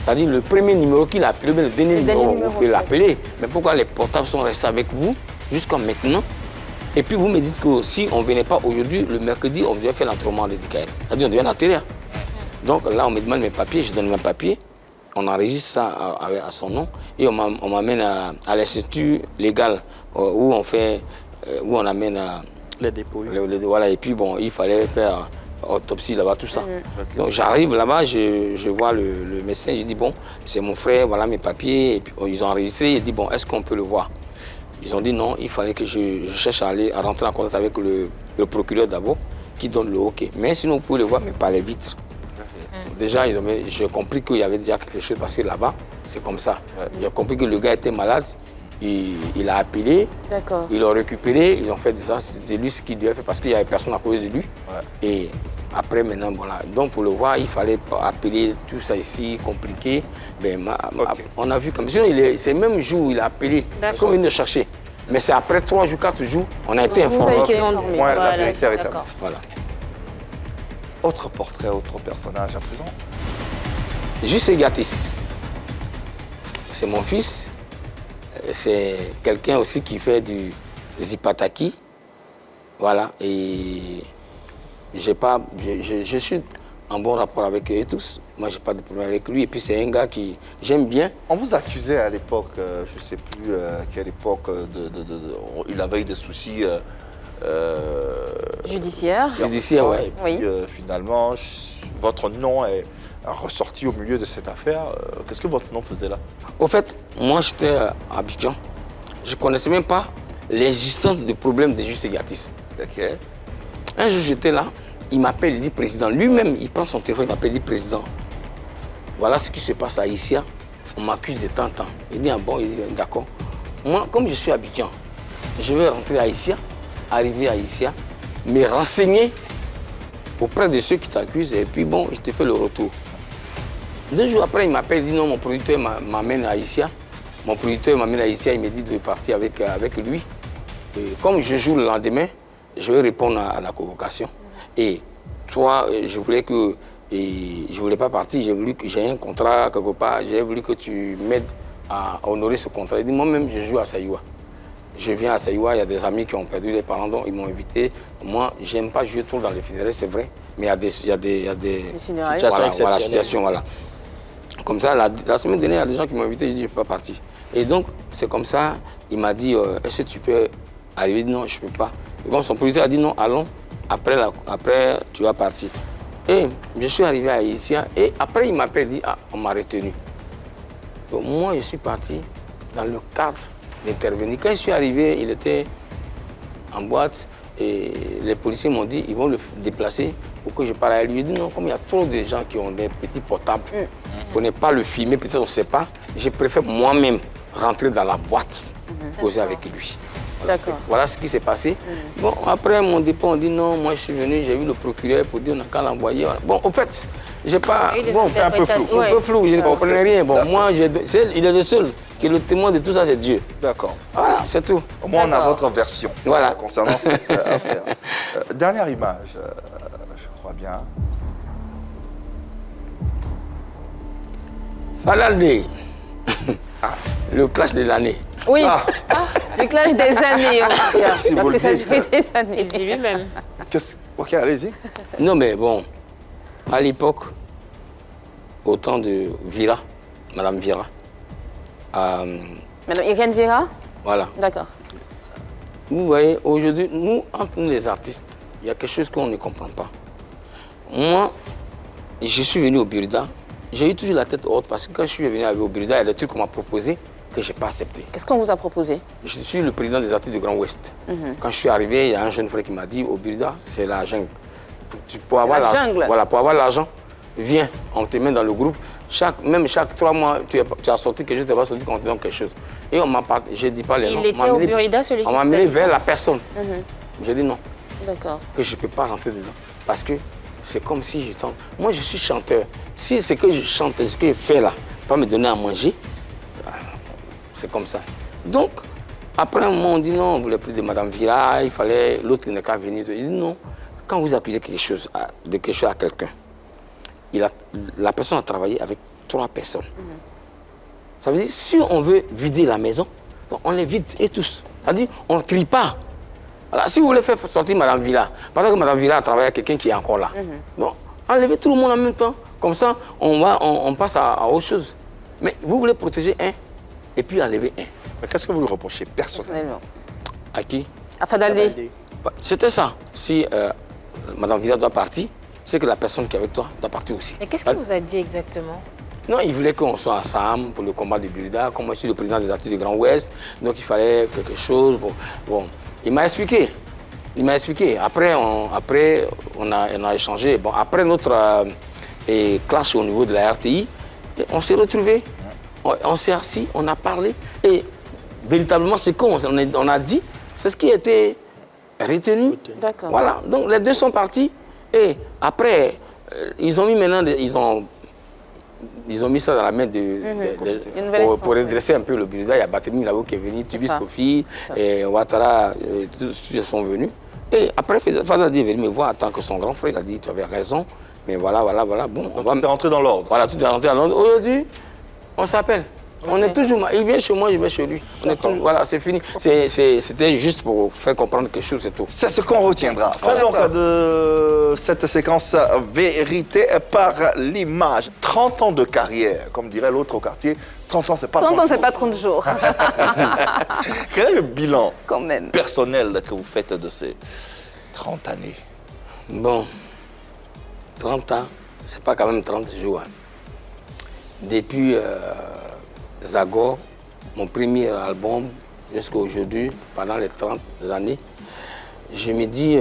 C'est-à-dire le premier numéro qu'il a appelé, le dernier numéro, vous pouvez l'appeler. Mais pourquoi les portables sont restés avec vous jusqu'à maintenant? Et puis vous me dites que si on ne venait pas aujourd'hui, le mercredi, on devait faire l'enterrement de Dikaël. C'est-à-dire on devait l'enterrer. Donc là, on me demande mes papiers, je donne mes papiers. On enregistre ça à son nom et on m'amène à l'institut légal où on amène les dépôts. Voilà, et puis bon, il fallait faire autopsie là-bas, tout ça. Donc j'arrive là-bas, je vois le médecin, je dis bon, c'est mon frère, voilà mes papiers. Et puis ils ont enregistré, il dit bon, est-ce qu'on peut le voir? Ils ont dit non, il fallait que je cherche à rentrer en contact avec le procureur d'abord, qui donne le OK. Mais sinon, vous pouvez le voir, mais pas les vitres. Déjà, j'ai compris qu'il y avait déjà quelque chose parce que là-bas, c'est comme ça. J'ai compris que le gars était malade, il a appelé, ils l'ont récupéré, ils ont fait ça, c'est lui ce qu'il devait faire parce qu'il n'y avait personne à côté de lui. Et après, maintenant, voilà. Donc pour le voir, il fallait appeler tout ça ici, compliqué. Ben, on a vu comme sinon, c'est le même jour où il a appelé, ils sont venus le chercher. Mais c'est après 3 jours, 4 jours, on a été informés. La vérité est rétablie. Voilà. Autre portrait, autre personnage à présent. Juste Gatis. C'est mon fils. C'est quelqu'un aussi qui fait du zipataki. Voilà. Et je suis en bon rapport avec eux tous. Moi, je n'ai pas de problème avec lui. Et puis, c'est un gars que j'aime bien. On vous accusait à l'époque, je ne sais plus quelle époque, il avait eu des soucis judiciaires. Judiciaires, ouais. Et puis, finalement, votre nom est ressorti au milieu de cette affaire. Qu'est-ce que votre nom faisait là? Au fait, moi, j'étais à Abidjan. Je ne connaissais même pas l'existence du problème de Juste Gatis. Ok. Un jour, j'étais là, il m'appelle, il dit président. Lui-même, il prend son téléphone, il m'appelle, il dit président. Voilà ce qui se passe à Issia. On m'accuse de temps en temps. Il dit, ah bon, il dit, d'accord. Moi, comme je suis à Abidjan, je vais rentrer à Issia, arriver à Issia, me renseigner auprès de ceux qui t'accusent, et puis bon, je te fais le retour. 2 jours après, il m'appelle, il dit non, mon producteur m'amène à Issia. Mon producteur m'amène à Issia, il me dit de partir avec lui. Et comme je joue le lendemain, je vais répondre à la convocation. Et toi, je voulais pas partir, j'ai voulu que j'ai un contrat quelque part, j'ai voulu que tu m'aides à honorer ce contrat. Il dit moi-même, je joue à Saïwa. Je viens à Saïwa, il y a des amis qui ont perdu les parents, donc ils m'ont invité. Moi, j'aime pas jouer trop dans les funérailles, c'est vrai, mais il y a des situations exceptionnelles. Voilà. Comme ça, la semaine dernière, il y a des gens qui m'ont invité, j'ai dit je ne peux pas partir. Et donc, c'est comme ça, il m'a dit est-ce que tu peux arriver? Non, je ne peux pas. Et bon, son producteur a dit non, allons, après tu vas partir. Et je suis arrivé à Issia, et après il m'appelle, dit ah, on m'a retenu. Donc moi, je suis parti dans le cadre d'intervenir. Quand je suis arrivé, il était en boîte et les policiers m'ont dit ils vont le déplacer pour que je parle à lui. J'ai dit non, comme il y a trop de gens qui ont des petits portables, pour ne pas le filmer, peut-être on ne sait pas, je préfère moi-même rentrer dans la boîte, causer avec lui. Voilà ce qui s'est passé. Bon, après mon dépôt, on dit non, moi je suis venu, j'ai vu le procureur pour dire on n'a qu'à l'envoyer. Bon, au fait, j'ai pas. Bon, un peu flou. Un peu flou, je ne comprenais rien. Bon, moi, il est le seul qui est le témoin de tout ça, c'est Dieu. D'accord. Voilà, c'est tout. Au moins, on a votre version voilà. Concernant cette affaire. Dernière image, je crois bien. Falalde. Le clash de l'année. Oui, le clash des années, Si parce vous que le ça dites. fait des années. Il dit lui-même. Ok, allez-y. Non, mais bon, à l'époque, au temps de Vira, Madame Vira, Madame Irène Vera? voilà. D'accord. Vous voyez, aujourd'hui, nous, entre nous les artistes, il y a quelque chose qu'on ne comprend pas. Moi, je suis venu au Burda j'ai eu toujours la tête haute parce que quand je suis venu au Burida, il y a des trucs qu'on m'a proposé que je n'ai pas accepté. Qu'est-ce qu'on vous a proposé? Je suis le président des artistes du Grand Ouest. Quand je suis arrivé, il y a un jeune frère qui m'a dit, au Burida, c'est la jungle. Pour avoir La jungle. Voilà, pour avoir l'argent, viens, on te met dans le groupe. Même chaque 3 mois, tu as sorti quelque chose, tu vas sortir quand on te donne quelque chose. Et on m'a parlé, je ne dis pas les noms. Il était au Burida, celui qui on m'a vous a amené dit ça. vers la personne. J'ai dit non, D'accord. que je ne peux pas rentrer dedans. Parce que c'est comme si je chante. Moi, je suis chanteur. Si c'est que je chante, ce que je fais là, pas me donner à manger, c'est comme ça. Donc, après un moment, on dit non, on ne voulait plus de Madame Vira, il fallait, l'autre n'est qu'à venir. Il dit non, quand vous accusez quelque chose à quelqu'un, la personne a travaillé avec 3 personnes. Ça veut dire, si on veut vider la maison, on les vide et tous. Ça veut dire, on ne crie pas. Alors, si vous voulez faire sortir Madame Villa, parce que Madame Villa a travaillé avec quelqu'un qui est encore là. Bon, enlevez tout le monde en même temps. Comme ça, on passe à autre chose. Mais vous voulez protéger un et puis enlever un. Mais qu'est-ce que vous lui reprochez personnellement? À qui? À Fadaldé. C'était ça. Si Madame Villa doit partir, c'est que la personne qui est avec toi doit partir aussi. Mais qu'est-ce qu'il vous a dit exactement? Non, il voulait qu'on soit ensemble pour le combat de Burida. Comme moi, je suis le président des artistes du Grand Ouest, donc il fallait quelque chose. Bon. Il m'a expliqué. Après, on a échangé. Bon, après notre clash au niveau de la RTI, on s'est retrouvés. On s'est assis, on a parlé. Et véritablement, c'est qu'on a dit, c'est ce qui a été retenu. D'accord. Voilà. Donc, les deux sont partis. Et après, ils ont mis maintenant, ils ont mis ça dans la main pour redresser un peu le Burida. Il y a Batemi là-haut qui est venu, Tubis Kofi, et Ouattara, tous sont venus. Et après, Fadaldé est venu me voir en tant que son grand frère. Il a dit, tu avais raison, mais voilà. Bon, Donc tout est rentré dans l'ordre. Voilà, tout est rentré dans l'ordre. Aujourd'hui, on s'appelle. On est toujours. Il vient chez moi, je vais chez lui. Voilà, c'est fini. C'était juste pour faire comprendre quelque chose, c'est tout. C'est ce qu'on retiendra. Fin donc de cette séquence vérité par l'image. 30 ans de carrière, comme dirait l'autre au quartier. 30 ans, c'est pas 30 ans, c'est pas 30 jours. Quel est le bilan Quand même. personnel que vous faites de ces 30 années? Bon, 30 ans, c'est pas quand même 30 jours. Hein. Depuis Zagor, mon premier album, jusqu'à aujourd'hui, pendant les 30 années, je me dis,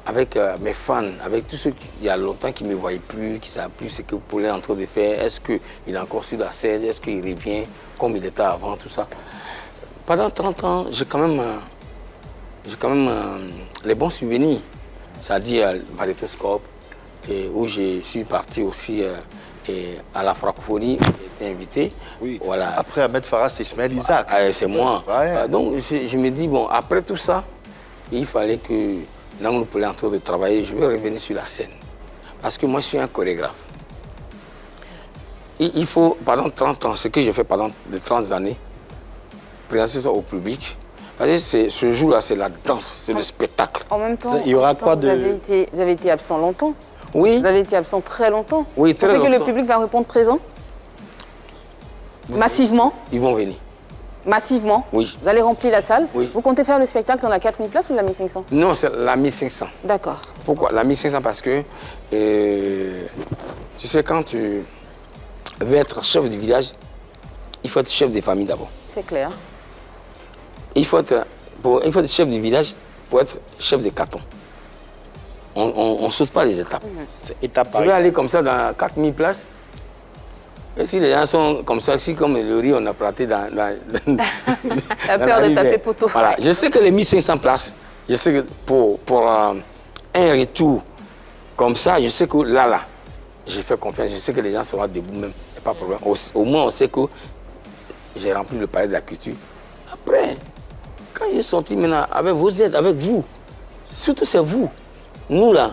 avec mes fans, avec tous ceux qui, il y a longtemps qui ne me voyaient plus, qui ne savaient plus ce que Paulin est en train de faire, est-ce qu'il est encore sur la scène, est-ce qu'il revient comme il était avant, tout ça. Pendant 30 ans, j'ai quand même les bons souvenirs, c'est-à-dire Valétoscope, où je suis parti aussi à la francophonie, j'ai été invité. Oui. Voilà. Après Ahmed Farah, c'est Ismaël Isaac. C'est moi. Ouais. Donc je me dis, bon, après tout ça, il fallait que Naounou Poulin est en train de travailler, je vais revenir sur la scène. Parce que moi, je suis un chorégraphe. Il faut, pendant 30 ans, ce que j'ai fait pendant les 30 années, présenter ça au public. Parce que ce jour-là, c'est la danse, c'est le spectacle. En même temps, Il y aura quoi vous avez été absent longtemps. Oui. Vous avez été absent très longtemps. Oui, très Vous pensez que le longtemps. public va répondre présent? Massivement? Ils vont venir. Massivement? Oui. Vous allez remplir la salle? Oui. Vous comptez faire le spectacle dans la 4000 places ou la 1500? Non, c'est la 1500. D'accord. Pourquoi la 1500? Parce que, tu sais, quand tu veux être chef du village, il faut être chef de famille d'abord. C'est clair. Il faut être chef du village pour être chef de canton. On ne saute pas les étapes. C'est étape Je par vais étape. aller comme ça dans 4000 places. Et si les gens sont comme ça, si comme le riz, on a planté dans La dans peur la de rivière. taper poteau. Voilà. Je sais que les 1500 places, je sais que pour un retour comme ça, je sais que là, j'ai fait confiance. Je sais que les gens seront debout même. Il n'y a pas de problème. Au moins, on sait que j'ai rempli le palais de la culture. Après, quand j'ai sorti maintenant, avec vos aides, avec vous, surtout c'est vous. Nous là,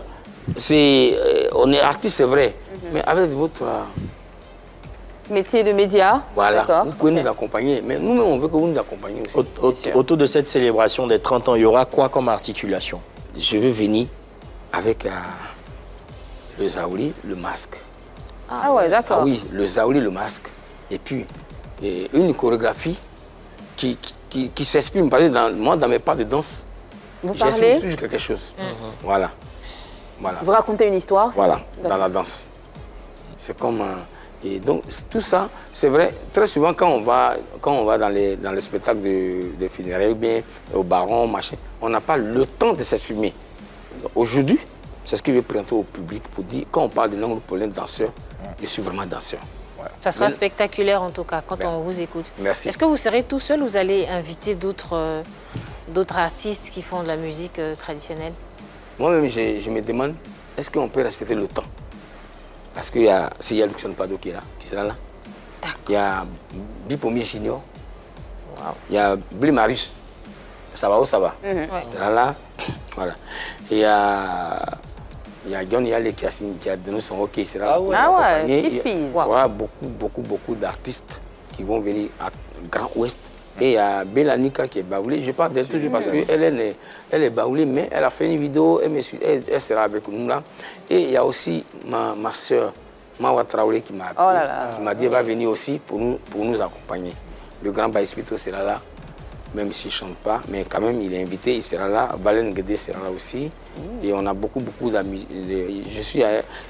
on est artistes, c'est vrai, mais avec votre... Métier de média. Voilà, D'accord. vous pouvez nous accompagner, mais nous-mêmes, on veut que vous nous accompagniez aussi. Autour de cette célébration des 30 ans, il y aura quoi comme articulation? Je veux venir avec le zaouli, le masque. Ah ouais, d'accord. Ah oui, le zaouli, le masque. Et puis, une chorégraphie qui s'exprime. Parce que moi, dans mes pas de danse, Vous j'exprime parlez? toujours quelque chose. Voilà. Voilà. Vous racontez une histoire. Voilà, D'accord. dans la danse. C'est comme... et donc, tout ça, c'est vrai, très souvent, quand on va dans les spectacles de funérailles, bien au baron, machin, on n'a pas le temps de s'exprimer. Aujourd'hui, c'est ce que je vais présenter au public pour dire, quand on parle de Naounou Pollain danseur, je suis vraiment danseur. Ça sera spectaculaire en tout cas quand on vous écoute. Merci. Est-ce que vous serez tout seul ou vous allez inviter d'autres artistes qui font de la musique traditionnelle? Moi-même, je me demande, est-ce qu'on peut respecter le temps? Parce qu'il y a Luxon Pado qui est là, qui sera là. Il y a Bipomi Junior. Il y a Blimarus. Ça va où ça va? Ouais. Là, voilà. Et il y a John Yale qui a donné son OK, il sera là. Ah ouais, qui fise. Voilà, beaucoup d'artistes qui vont venir à Grand Ouest. Et il y a Bélanica qui est baoulée. Je parle d'elle toujours parce qu'elle est baoulée, mais elle a fait une vidéo, elle sera avec nous là. Et il y a aussi ma soeur, Mawa Traoré, qui m'a appelé, qui m'a dit qu'elle va venir aussi pour nous accompagner. Le grand Baïspito sera là, même s'il ne chante pas, mais quand même il est invité, il sera là. Balen Guédé sera là aussi. Et on a beaucoup d'amis.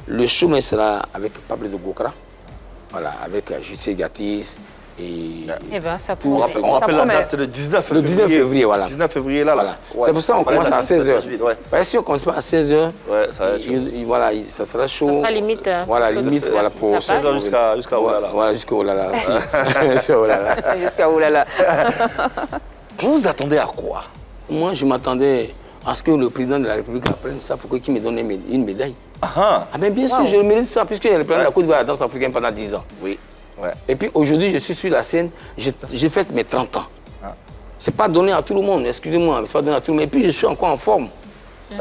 Le chemin sera avec Pablo de Gokra, voilà, avec Jutse Gatis. Eh bien, ça On promet. rappelle la date, c'est le 19 février. Le 19 février, voilà. 19 février, là. Voilà. Ouais. C'est pour ça qu'on commence à 16h. Ouais. Parce que si on ne commence pas à 16h, Ouais, ça va être chaud. voilà, ça sera chaud. Ça sera limite. Voilà, limite, voilà, pour 16h jusqu'à Oulala. Voilà, jusqu'à Oulala. Jusqu'à Oulala. Jusqu'à oulala. Vous vous attendez à quoi? Moi, je m'attendais à ce que le président de la République apprenne ça pour qu'il me donne une médaille. Ah, Ah, mais bien sûr, je mérite ça, puisqu'il est le président de la Côte d'Ivoire à la danse africaine pendant 10 ans. oui. Ouais. Et puis aujourd'hui, je suis sur la scène, j'ai fait mes 30 ans. Ah. C'est pas donné à tout le monde, excusez-moi, mais c'est pas donné à tout le monde. Et puis je suis encore en forme.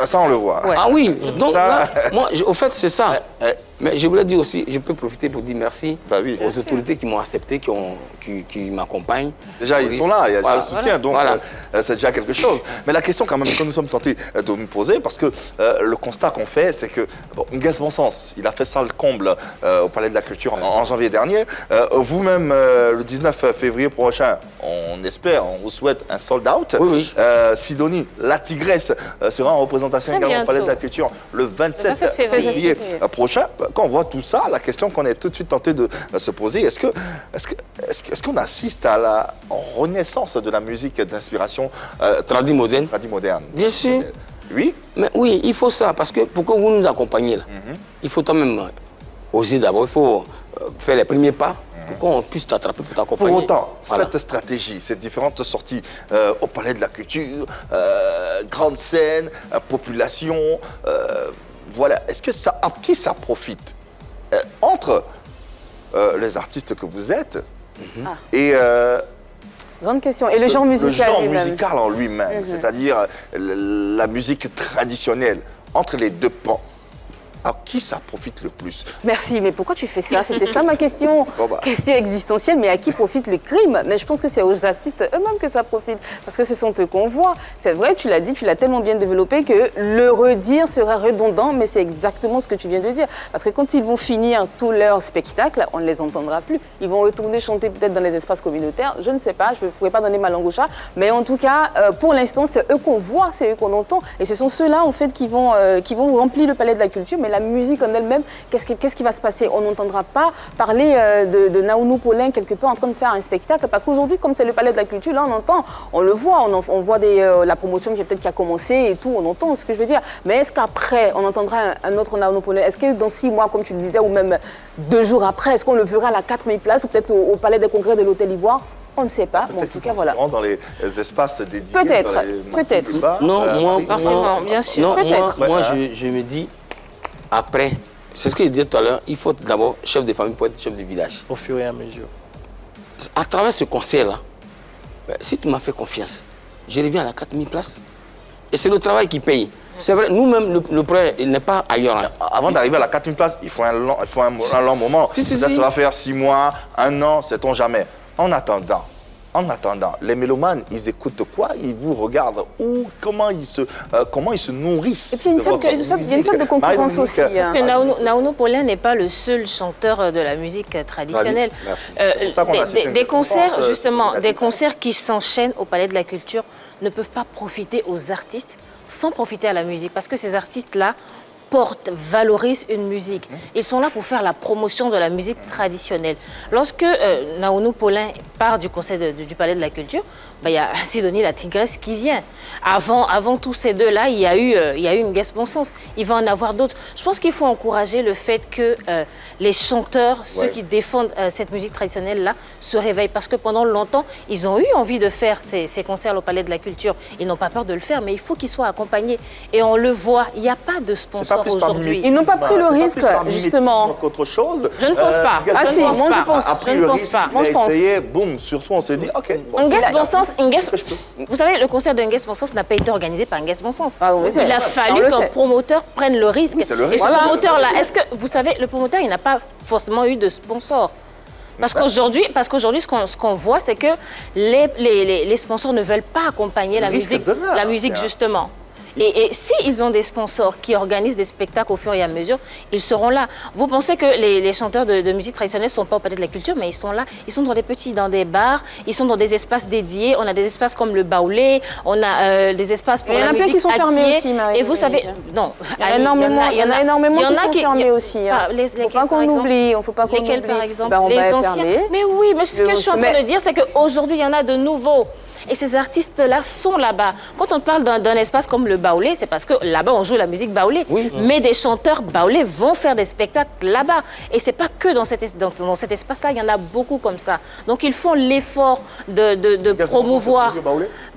Ça, on le voit. Ah oui, donc Ça- là, moi, au fait, c'est ça. Ouais. Mais je voulais dire aussi, je peux profiter pour dire merci Bah oui. aux autorités qui m'ont accepté, qui m'accompagnent. Déjà, ils sont là, il y a déjà Voilà. le soutien, donc Voilà. c'est déjà quelque chose. Mais la question quand même que nous sommes tentés de nous poser, parce que le constat qu'on fait, c'est que Nguès Bonsens, il a fait ça le comble au Palais de la Culture en janvier dernier. Vous-même, le 19 février prochain, on espère, on vous souhaite un sold out. Oui, oui. Sidonie, la Tigresse, sera en représentation Très également au Palais de la bientôt. Culture le 27 27 février. prochain. Quand on voit tout ça, la question qu'on est tout de suite tenté de se poser, est-ce qu'on assiste à la renaissance de la musique d'inspiration Tradi moderne. moderne? Bien sûr. Oui. Mais oui, il faut ça, parce que pour que vous nous accompagniez là, il faut quand même oser d'abord, il faut faire les premiers pas pour qu'on puisse t'attraper pour t'accompagner. Pour autant, Voilà. cette stratégie, ces différentes sorties au Palais de la Culture, grande scène, population, voilà, est-ce que ça, à qui ça profite entre les artistes que vous êtes et Grande question. Et le genre le musical genre lui-même. musical en lui-même, c'est-à-dire la musique traditionnelle, entre les deux pans, à qui ça profite le plus? Merci, mais pourquoi tu fais ça? C'était ça ma question. Bon bah. Question existentielle, mais à qui profite le crime? Mais je pense que c'est aux artistes eux-mêmes que ça profite, parce que ce sont eux qu'on voit. C'est vrai, tu l'as dit, tu l'as tellement bien développé que le redire serait redondant, mais c'est exactement ce que tu viens de dire. Parce que quand ils vont finir tout leur spectacle, on ne les entendra plus. Ils vont retourner chanter peut-être dans les espaces communautaires, je ne sais pas, je ne pourrais pas donner ma langue au chat, mais en tout cas, pour l'instant, c'est eux qu'on voit, c'est eux qu'on entend, et ce sont ceux-là en fait qui vont remplir le Palais de la Culture, mais la musique en elle-même, qu'est-ce qui va se passer? On n'entendra pas parler de Naounou Pollain quelque part en train de faire un spectacle, parce qu'aujourd'hui, comme c'est le Palais de la Culture, là on entend, on le voit, on voit la promotion qui a commencé et tout, on entend ce que je veux dire. Mais est-ce qu'après, on entendra un autre Naounou Pollain? Est-ce que dans 6 mois, comme tu le disais, ou même 2 jours après, est-ce qu'on le verra à la 4000 places ou peut-être au Palais des Congrès de l'Hôtel Ivoire? On ne sait pas, mais en tout cas, voilà. Dans les espaces dédiés. Peut-être, dans les- peut-être. bars, Non, moi, Forcément, bien sûr. Non, Peut-être. moi, Ouais, je me dis, après, c'est ce que je disais tout à l'heure, il faut d'abord chef de famille pour être chef de village. Au fur et à mesure. À travers ce concert-là, si tu m'as fait confiance, je reviens à la 4000 places. Et c'est le travail qui paye. C'est vrai, nous-mêmes, le problème, il n'est pas ailleurs. Hein. Avant d'arriver à la 4000 places, il faut un long moment. Si, ça si. va faire 6 mois, 1 an, sait-on jamais. En attendant, les mélomanes, ils écoutent quoi? Ils vous regardent où? Comment ils se nourrissent? Et puis, il y a une sorte il y a une sorte de concurrence aussi. Parce que Naounou Pollain n'est pas le seul chanteur de la musique traditionnelle. Merci. C'est pour ça qu'on a cité une Des concerts, récompense, justement, des significative. concerts qui s'enchaînent au Palais de la Culture ne peuvent pas profiter aux artistes sans profiter à la musique. Parce que ces artistes-là portent, valorisent une musique. Ils sont là pour faire la promotion de la musique traditionnelle. Lorsque Naounou Paulin part du conseil du Palais de la Culture, il y a Sidonie la Tigresse qui vient. Avant tous ces deux-là, il y a eu une Nguès Bon Sens. Il va en avoir d'autres. Je pense qu'il faut encourager le fait que les chanteurs, ceux qui défendent cette musique traditionnelle-là, se réveillent. Parce que pendant longtemps, ils ont eu envie de faire ces concerts au Palais de la Culture. Ils n'ont pas peur de le faire, mais il faut qu'ils soient accompagnés. Et on le voit, il n'y a pas de sponsor aujourd'hui. Ils n'ont pas pris le risque, justement. Qu'autre chose. Je ne pense pas. Ah si, moi je pense. Je ne pense pas. Moi je pense. Boum, surtout on s'est dit, ok. Nguès Bon Sens, vous savez, le concert de Nguès Bon Sens n'a pas été organisé par Nguès Bon Sens. Ah, oui, il a fallu qu'un promoteur prenne le risque. Oui, c'est le risque. Et ce promoteur-là, est-ce que, vous savez, le promoteur, il n'a pas forcément eu de sponsor. Parce qu'aujourd'hui, ce qu'on voit, c'est que les sponsors ne veulent pas accompagner la musique justement. Et s'ils ont des sponsors qui organisent des spectacles au fur et à mesure, ils seront là. Vous pensez que les chanteurs de musique traditionnelle ne sont pas au Palais de la Culture, mais ils sont là. Ils sont dans des bars, ils sont dans des espaces dédiés. On a des espaces comme le Baoulé, on a des espaces pour la musique. Il y en a plein qui sont fermés aussi, Marie. Et vous savez, non. Il y en a énormément qui sont fermés aussi. Il ne faut pas qu'on oublie. Lesquels, par exemple? Les anciens. Mais oui, mais ce que je suis en train de dire, c'est qu'aujourd'hui, il y en a de nouveaux. Et ces artistes-là sont là-bas. Quand on parle d'un espace comme le Baoulé, c'est parce que là-bas, on joue la musique Baoulé. Oui. Mais des chanteurs Baoulé vont faire des spectacles là-bas. Et ce n'est pas que dans cet espace-là, il y en a beaucoup comme ça. Donc, ils font l'effort de promouvoir.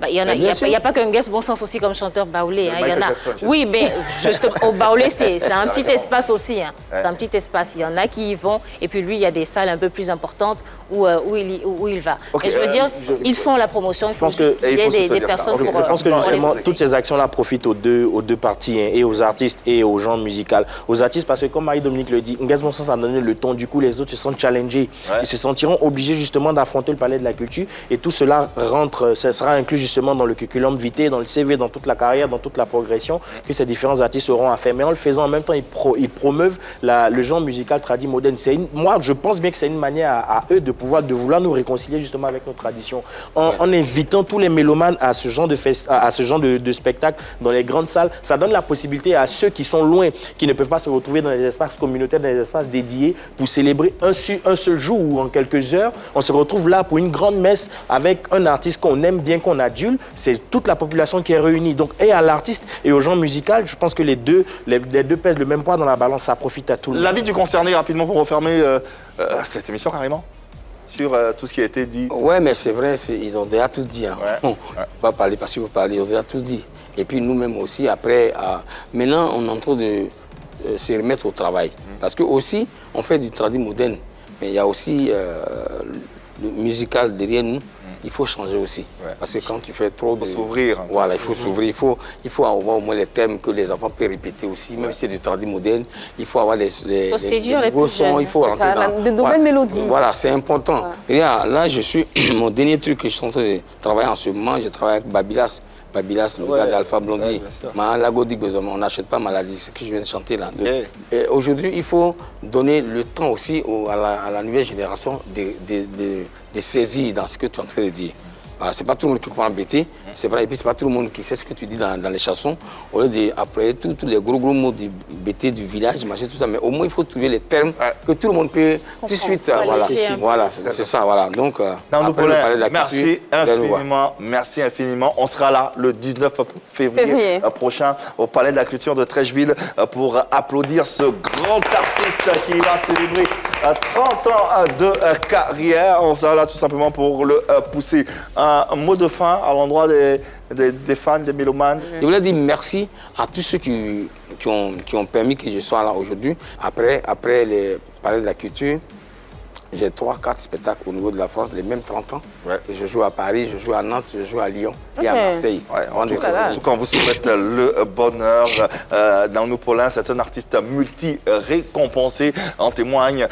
Il n'y a pas qu'un Nguès Bon Sens aussi comme chanteur Baoulé. Il y en a. Oui, mais justement, au Baoulé, c'est un petit espace aussi. C'est un petit espace. Il y en a qui y vont. Et puis, lui, il y a des salles un peu plus importantes où il va. Et je veux dire, ils font la promotion. Je pense que je pense que justement toutes ces actions-là profitent aux deux parties, et aux artistes et aux gens musicaux. Aux artistes parce que comme Marie-Dominique le dit, Nguès Bon Sens a donné le ton, du coup les autres se sentent challengés. Ils se sentiront obligés justement d'affronter le Palais de la Culture et tout cela ça sera inclus justement dans le curriculum vitae, dans le CV, dans toute la carrière, dans toute la progression que ces différents artistes auront à faire. Mais en le faisant en même temps, ils promeuvent le genre musical tradit moderne. Moi, je pense bien que c'est une manière à eux de vouloir nous réconcilier justement avec nos traditions. En invitant tous les mélomanes à ce genre de spectacle dans les grandes salles, ça donne la possibilité à ceux qui sont loin, qui ne peuvent pas se retrouver dans les espaces communautaires, dans les espaces dédiés, pour célébrer un seul jour ou en quelques heures. On se retrouve là pour une grande messe avec un artiste qu'on aime bien, qu'on adule. C'est toute la population qui est réunie. Donc, et à l'artiste et aux gens musicaux, je pense que les deux pèsent le même poids dans la balance. Ça profite à tout le monde. L'avis du concerné, rapidement, pour refermer cette émission, carrément sur tout ce qui a été dit. Oui, mais c'est vrai, ils ont déjà tout dit. Hein. On ne va pas parler parce que vous parlez, ils ont déjà tout dit. Et puis nous-mêmes aussi, après, maintenant, on est en train de se remettre au travail. Parce que aussi, on fait du tradit moderne, mais il y a aussi le musical derrière nous. Il faut changer aussi. Parce que quand tu fais trop de... Il faut s'ouvrir. Voilà, il faut s'ouvrir. Il faut avoir au moins les termes que les enfants peuvent répéter aussi. Même si c'est du tradit moderne, il faut avoir les nouveaux sons. Il faut rentrer dans... De nouvelles mélodies. Voilà, c'est important. Regarde, là, je suis... Mon dernier truc que je suis en train de travailler en ce moment, je travaille avec Babilas. Babilas, le gars d'Alpha Blondy. On n'achète pas maladie, ce que je viens de chanter là. Aujourd'hui, il faut donner le temps aussi à la nouvelle génération de saisir dans ce que tu es en train de dire. C'est pas tout le monde qui comprend BT, c'est vrai, et puis c'est pas tout le monde qui sait ce que tu dis dans les chansons. Au lieu d'appeler tous les gros mots du BT du village, machin, tout ça, mais au moins il faut trouver les termes que tout le monde peut tout de suite. Voilà, c'est ça, voilà. Donc, Naounou Paulin, merci infiniment. On sera là le 19 février prochain au Palais de la Culture de Trècheville pour applaudir ce grand artiste qui va célébrer 30 ans de carrière. On sera là tout simplement pour le pousser. Un mot de fin à l'endroit des fans, des mélomanes. Je voulais dire merci à tous ceux qui ont permis que je sois là aujourd'hui. Après le Palais de la Culture, j'ai 3-4 spectacles au niveau de la France, les mêmes 30 ans. Je joue à Paris, je joue à Nantes, je joue à Lyon et à Marseille. En tout cas, on vous souhaite le bonheur. Naounou Paulin, c'est un artiste multi-récompensé. En témoigne,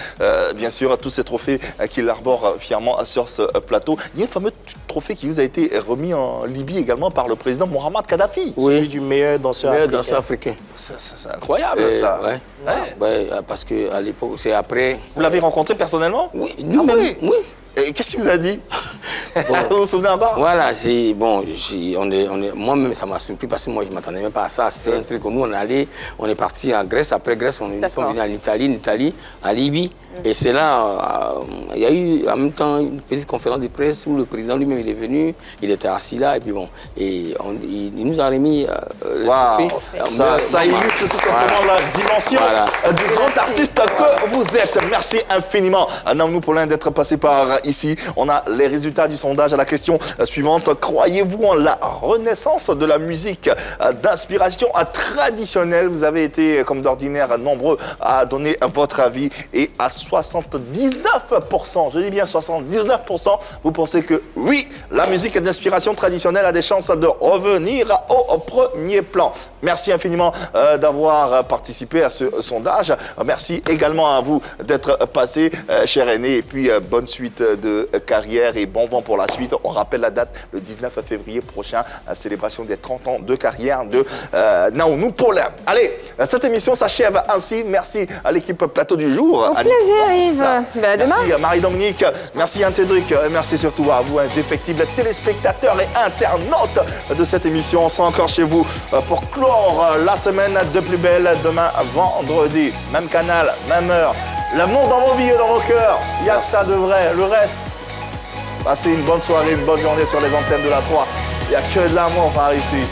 bien sûr, tous ces trophées qu'il arbore fièrement sur ce plateau. Il y a un fameux trophée qui vous a été remis en Libye également par le président Mohamed Kadhafi. Celui du meilleur danseur africain. C'est incroyable, ça. Parce qu'à l'époque, c'est après... Vous l'avez rencontré personnellement? Oui, nous-mêmes. Oui. Et qu'est-ce qu'il vous a dit? Vous vous souvenez encore? Voilà, moi-même, ça m'a surpris parce que moi, je ne m'attendais même pas à ça. C'était un truc où nous, on est parti en Grèce. Après Grèce, on est venu en Italie, à Libye. Et c'est là, il y a eu en même temps une petite conférence de presse où le président lui-même il est venu, il était assis là, et puis bon, il nous a remis ça illustre tout simplement la dimension du grand artiste que vous êtes. Merci infiniment, Naounou Pollain, d'être passé par ici. On a les résultats du sondage à la question suivante. Croyez-vous en la renaissance de la musique d'inspiration traditionnelle? Vous avez été, comme d'ordinaire, nombreux à donner votre avis et à 79%, je dis bien 79%, vous pensez que oui, la musique d'inspiration traditionnelle a des chances de revenir au premier plan. Merci infiniment d'avoir participé à ce sondage. Merci également à vous d'être passé, cher aîné, et puis bonne suite de carrière et bon vent pour la suite. On rappelle la date, le 19 février prochain, la célébration des 30 ans de carrière de Naounou Pollain. Allez, cette émission s'achève ainsi. Merci à l'équipe Plateau du Jour. Au plaisir, Yves. Ben, à demain. Merci Marie-Dominique, merci Anne-Cédric, merci surtout à vous, indéfectibles téléspectateurs et internautes de cette émission. On sera encore chez vous pour clore la semaine de plus belle demain vendredi. Même canal, même heure. L'amour dans vos vies et dans vos cœurs. Il y a ça de vrai. Le reste, passez une bonne soirée, une bonne journée sur les antennes de la 3. Il n'y a que de l'amour par ici.